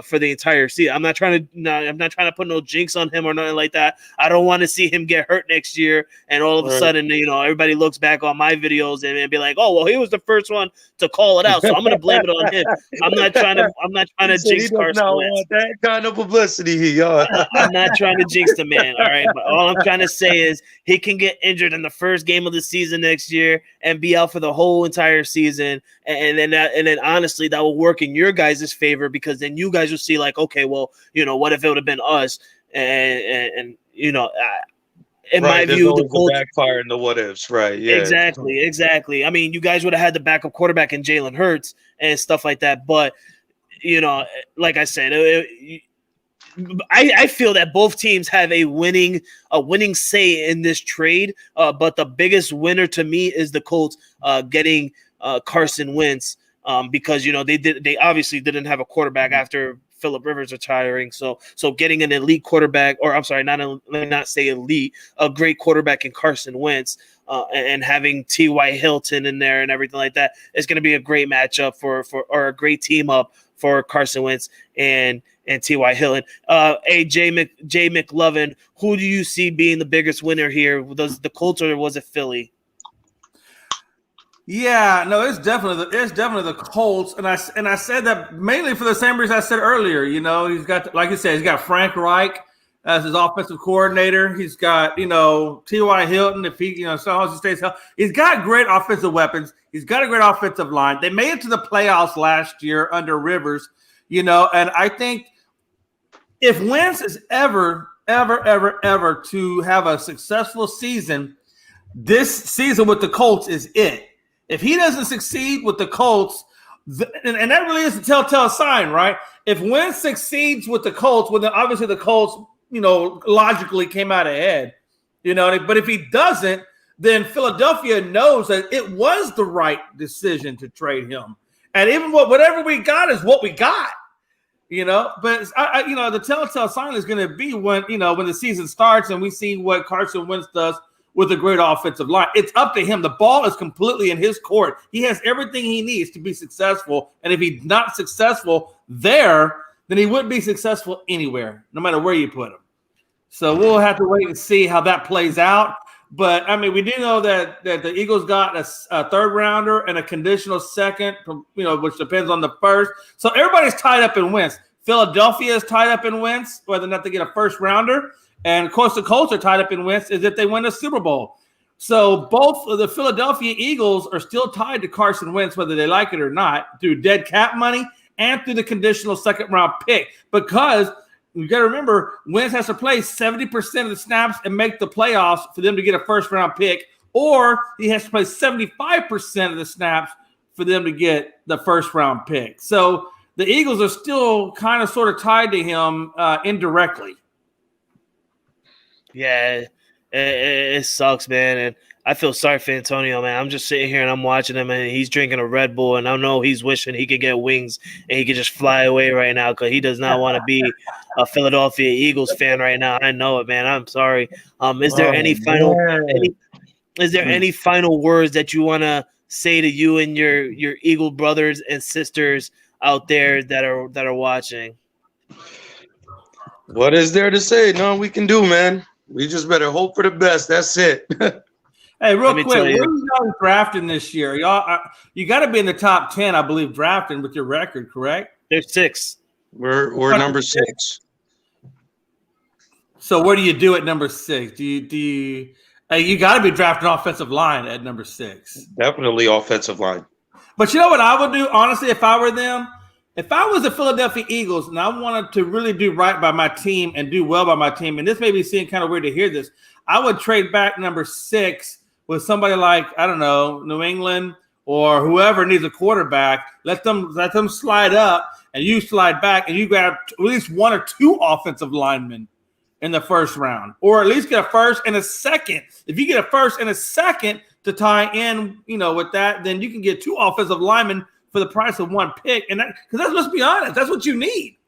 For the entire season. I'm not trying to put no jinx on him or nothing like that. I don't want to see him get hurt next year and all of a sudden, everybody looks back on my videos and be like, oh, well, he was the first one to call it out, so I'm going to blame it on him. I'm not trying to jinx Carson Wentz. That kind of publicity, I'm not trying to jinx the man, all right? But all I'm trying to say is he can get injured in the first game of the season next year and be out for the whole entire season, and then honestly, that will work in your guys' favor, because then you guys will see like, okay, well, what if it would have been us? And in my view, the Colts backfire and the what ifs, right? Yeah, exactly. I mean, you guys would have had the backup quarterback in Jalen Hurts and stuff like that, but like I said, I feel that both teams have a winning say in this trade, but the biggest winner to me is the Colts getting Carson Wentz because they obviously didn't have a quarterback after Phillip Rivers retiring. So getting an elite quarterback, or I'm sorry, let me not say elite, a great quarterback in Carson Wentz, and having T.Y. Hilton in there and everything like that, is going to be a great matchup or a great team up for Carson Wentz and T.Y. Hilton. Jay McLovin, who do you see being the biggest winner here? Was the Colts or was it Philly? Yeah, no, it's definitely the Colts, and I said that mainly for the same reason I said earlier. He's got, like you said, he's got Frank Reich as his offensive coordinator. He's got T.Y. Hilton, if he so long as he stays healthy. He's got great offensive weapons. He's got a great offensive line. They made it to the playoffs last year under Rivers, and I think if Wentz is ever to have a successful season, this season with the Colts is it. If he doesn't succeed with the Colts, and that really is a telltale sign, right? If Wentz succeeds with the Colts, well, then obviously the Colts, logically came out ahead, But if he doesn't, then Philadelphia knows that it was the right decision to trade him. And even whatever we got is what we got, But the telltale sign is going to be when the season starts and we see what Carson Wentz does with a great offensive line. It's up to him. The ball is completely in his court. He has everything he needs to be successful. And if he's not successful there, then he wouldn't be successful anywhere, no matter where you put him. So we'll have to wait and see how that plays out. But, we do know that the Eagles got a third rounder and a conditional second, which depends on the first. So everybody's tied up in Wentz. Philadelphia is tied up in Wentz, whether or not they get a first rounder. And, of course, the Colts are tied up in Wentz is if they win the Super Bowl. So both of the Philadelphia Eagles are still tied to Carson Wentz, whether they like it or not, through dead cap money and through the conditional second-round pick. Because you got to remember, Wentz has to play 70% of the snaps and make the playoffs for them to get a first-round pick, or he has to play 75% of the snaps for them to get the first-round pick. So the Eagles are still kind of sort of tied to him indirectly. Yeah, it sucks, man. And I feel sorry for Antonio, man. I'm just sitting here and I'm watching him, and he's drinking a Red Bull, and I know he's wishing he could get wings and he could just fly away right now because he does not want to be a Philadelphia Eagles fan right now. I know it, man. I'm sorry. Is there any final words that you want to say to you and your Eagle brothers and sisters out there that are watching? What is there to say? No, we can do, man. We just better hope for the best. That's it. Hey, real quick, where are you guys drafting this year? Y'all, you got to be in the top 10, I believe, drafting with your record, correct? There's 6. We're number 6. So where do you do at number 6? Do you you got to be drafting offensive line at number 6. Definitely offensive line. But you know what I would do, honestly, if I were them? If I was the Philadelphia Eagles and I wanted to really do right by my team and do well by my team, and this may be seeming kind of weird to hear this, I would trade back number 6 with somebody like, I don't know, New England or whoever needs a quarterback. Let them slide up and you slide back and you grab at least 1 or 2 offensive linemen in the first round, or at least get a first and a second. If you get a first and a second to tie in, with that, then you can get 2 offensive linemen for the price of 1 pick. And because let's be honest, that's what you need.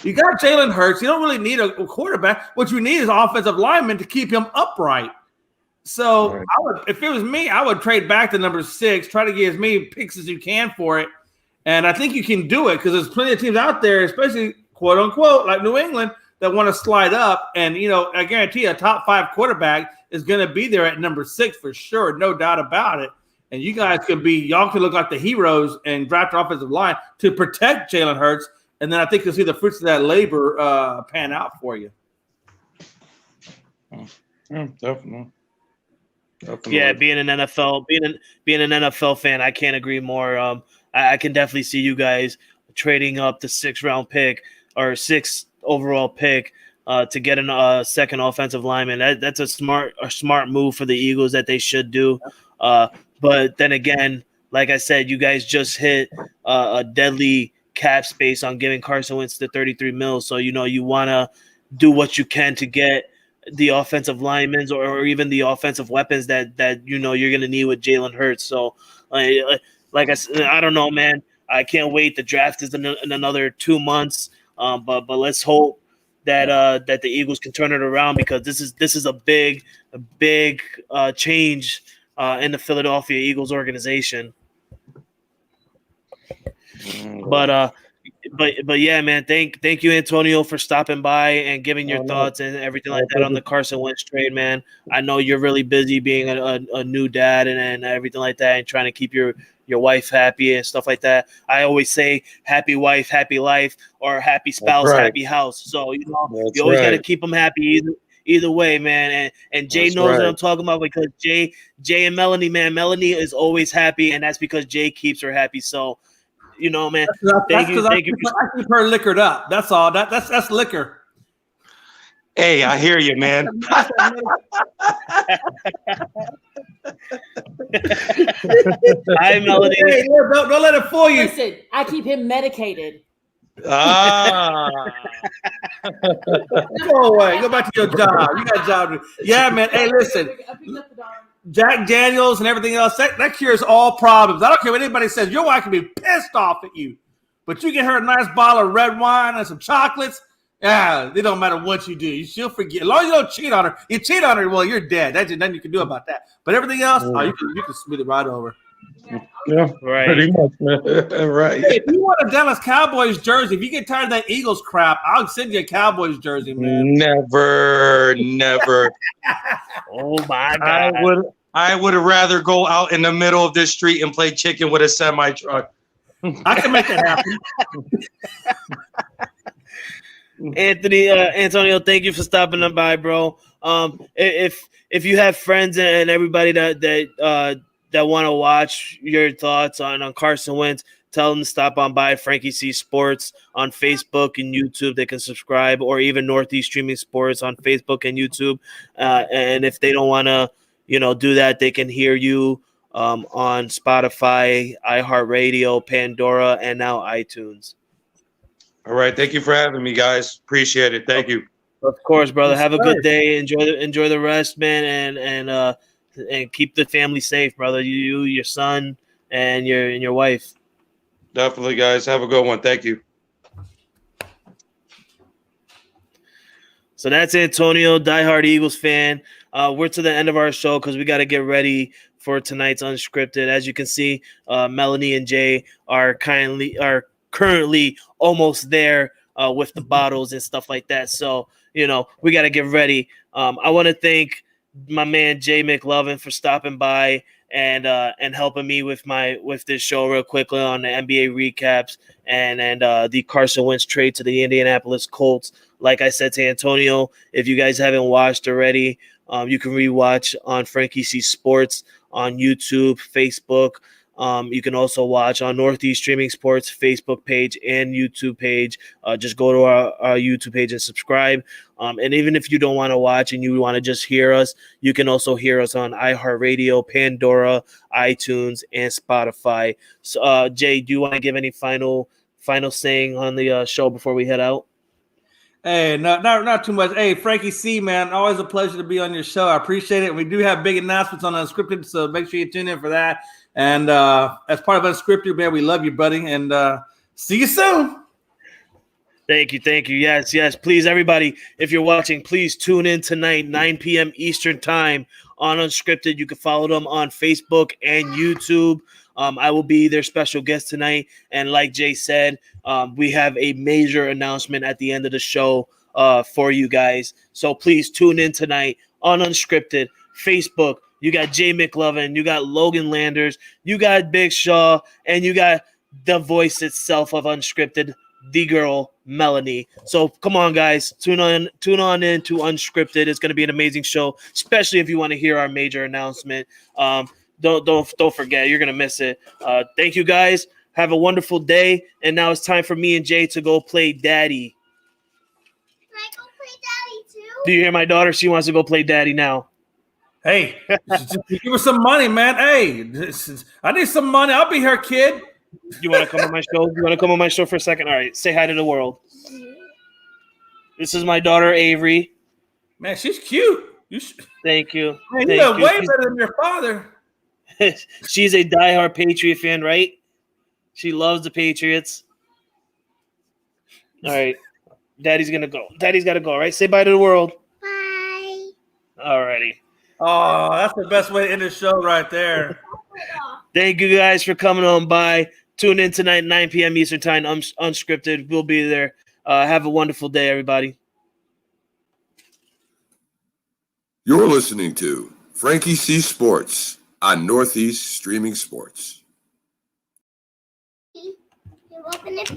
You got Jalen Hurts. You don't really need a quarterback. What you need is offensive linemen to keep him upright. So right. If it was me, I would trade back to number 6, try to get as many picks as you can for it. And I think you can do it because there's plenty of teams out there, especially quote unquote, like New England, that want to slide up. And, I guarantee you a top 5 quarterback is going to be there at number 6 for sure. No doubt about it. And you guys y'all can look like the heroes and draft an offensive line to protect Jalen Hurts. And then I think you'll see the fruits of that labor pan out for you. Yeah, definitely. Yeah, being an NFL fan, I can't agree more. I can definitely see you guys trading up the 6th round pick or 6th overall pick to get a second offensive lineman. That's a smart move for the Eagles that they should do. But then again, like I said, you guys just hit a deadly cap space on giving Carson Wentz the $33 million. So, you want to do what you can to get the offensive linemen or even the offensive weapons that you're going to need with Jalen Hurts. So, like I said, I don't know, man. I can't wait. The draft is in another 2 months. But let's hope that the Eagles can turn it around, because this is a big change in the Philadelphia Eagles organization. But yeah, man, thank you, Antonio, for stopping by and giving your thoughts and everything like that on the Carson Wentz trade, man. I know you're really busy being a new dad and everything like that, and trying to keep your wife happy and stuff like that. I always say happy wife, happy life, or happy spouse, happy house. So you always got to keep them happy either way, man. And Jay knows what I'm talking about, because Jay and Melanie, man, Melanie is always happy, and that's because Jay keeps her happy. So, man, thank you. I keep her liquored up. That's all. That's liquor. Hey, I hear you, man. Hi, Melody. Hey, don't let it fool you. Listen, I keep him medicated. Go away. Go back to your job. You got a job. Yeah, man. Hey, listen. Jack Daniels and everything else, that cures all problems. I don't care what anybody says. Your wife can be pissed off at you, but you get her a nice bottle of red wine and some chocolates. Yeah, it don't matter what you do. She'll forget. As long as you don't cheat on her. You cheat on her, well, you're dead. That's nothing you can do about that. But everything else, you can smooth it right over. Yeah, right. Pretty much, man. Right. Hey, if you want a Dallas Cowboys jersey, if you get tired of that Eagles crap, I'll send you a Cowboys jersey, man. Never. Oh my God. I would rather go out in the middle of this street and play chicken with a semi truck. I can make that happen. Antonio, thank you for stopping by, bro. If you have friends and everybody that want to watch your thoughts on Carson Wentz, tell them to stop on by Frankie C Sports on Facebook and YouTube. They can subscribe, or even Northeast Streaming Sports on Facebook and YouTube. And if they don't want to, do that, they can hear you on Spotify, iHeartRadio, Pandora, and now iTunes. All right. Thank you for having me, guys. Appreciate it. Thank you. Of course, brother. Have a good day. Enjoy the rest, man, and keep the family safe, brother. You, your son, and your wife. Definitely, guys. Have a good one. Thank you. So that's Antonio, diehard Eagles fan. We're to the end of our show because we got to get ready for tonight's Unscripted. As you can see, Melanie and Jay are currently almost there with the bottles and stuff like that. So, we got to get ready. I want to thank my man Jay McLovin for stopping by and helping me with this show real quickly on the NBA recaps and the Carson Wentz trade to the Indianapolis Colts. Like I said to Antonio, if you guys haven't watched already, you can rewatch on Frankie C Sports on YouTube, Facebook. You can also watch on Northeast Streaming Sports Facebook page and YouTube page. Just go to our YouTube page and subscribe. And even if you don't want to watch and you want to just hear us, you can also hear us on iHeartRadio, Pandora, iTunes, and Spotify. So, Jay, do you want to give any final saying on the show before we head out? Hey, not too much. Hey, Frankie C, man, always a pleasure to be on your show. I appreciate it. We do have big announcements on Unscripted, so make sure you tune in for that. And as part of Unscripted, man, we love you, buddy. And see you soon. Thank you. Yes. Please, everybody, if you're watching, please tune in tonight, 9 p.m. Eastern time on Unscripted. You can follow them on Facebook and YouTube. I will be their special guest tonight. And like Jay said, we have a major announcement at the end of the show for you guys. So please tune in tonight on Unscripted, Facebook. You got Jay McLovin, you got Logan Landers, you got Big Shaw, and you got the voice itself of Unscripted, the girl, Melanie. So come on, guys, tune on in to Unscripted. It's going to be an amazing show, especially if you want to hear our major announcement. Don't forget, you're going to miss it. Thank you, guys. Have a wonderful day. And now it's time for me and Jay to go play Daddy. Can I go play Daddy too? Do you hear my daughter? She wants to go play Daddy now. Hey, give us some money, man. Hey, I need some money. I'll be her kid. You want to come on my show? You want to come on my show for a second? All right, say hi to the world. This is my daughter, Avery. Man, she's cute. Thank you. Man, you look way better than your father. She's a diehard Patriot fan, right? She loves the Patriots. All right. Daddy's going to go. Daddy's got to go, all right? Say bye to the world. Bye. All righty. Oh, that's the best way to end the show right there. Thank you guys for coming on by. Tune in tonight, 9 p.m. Eastern Time, unscripted. We'll be there. Have a wonderful day, everybody. You're listening to Frankie C Sports on Northeast Streaming Sports. You open it.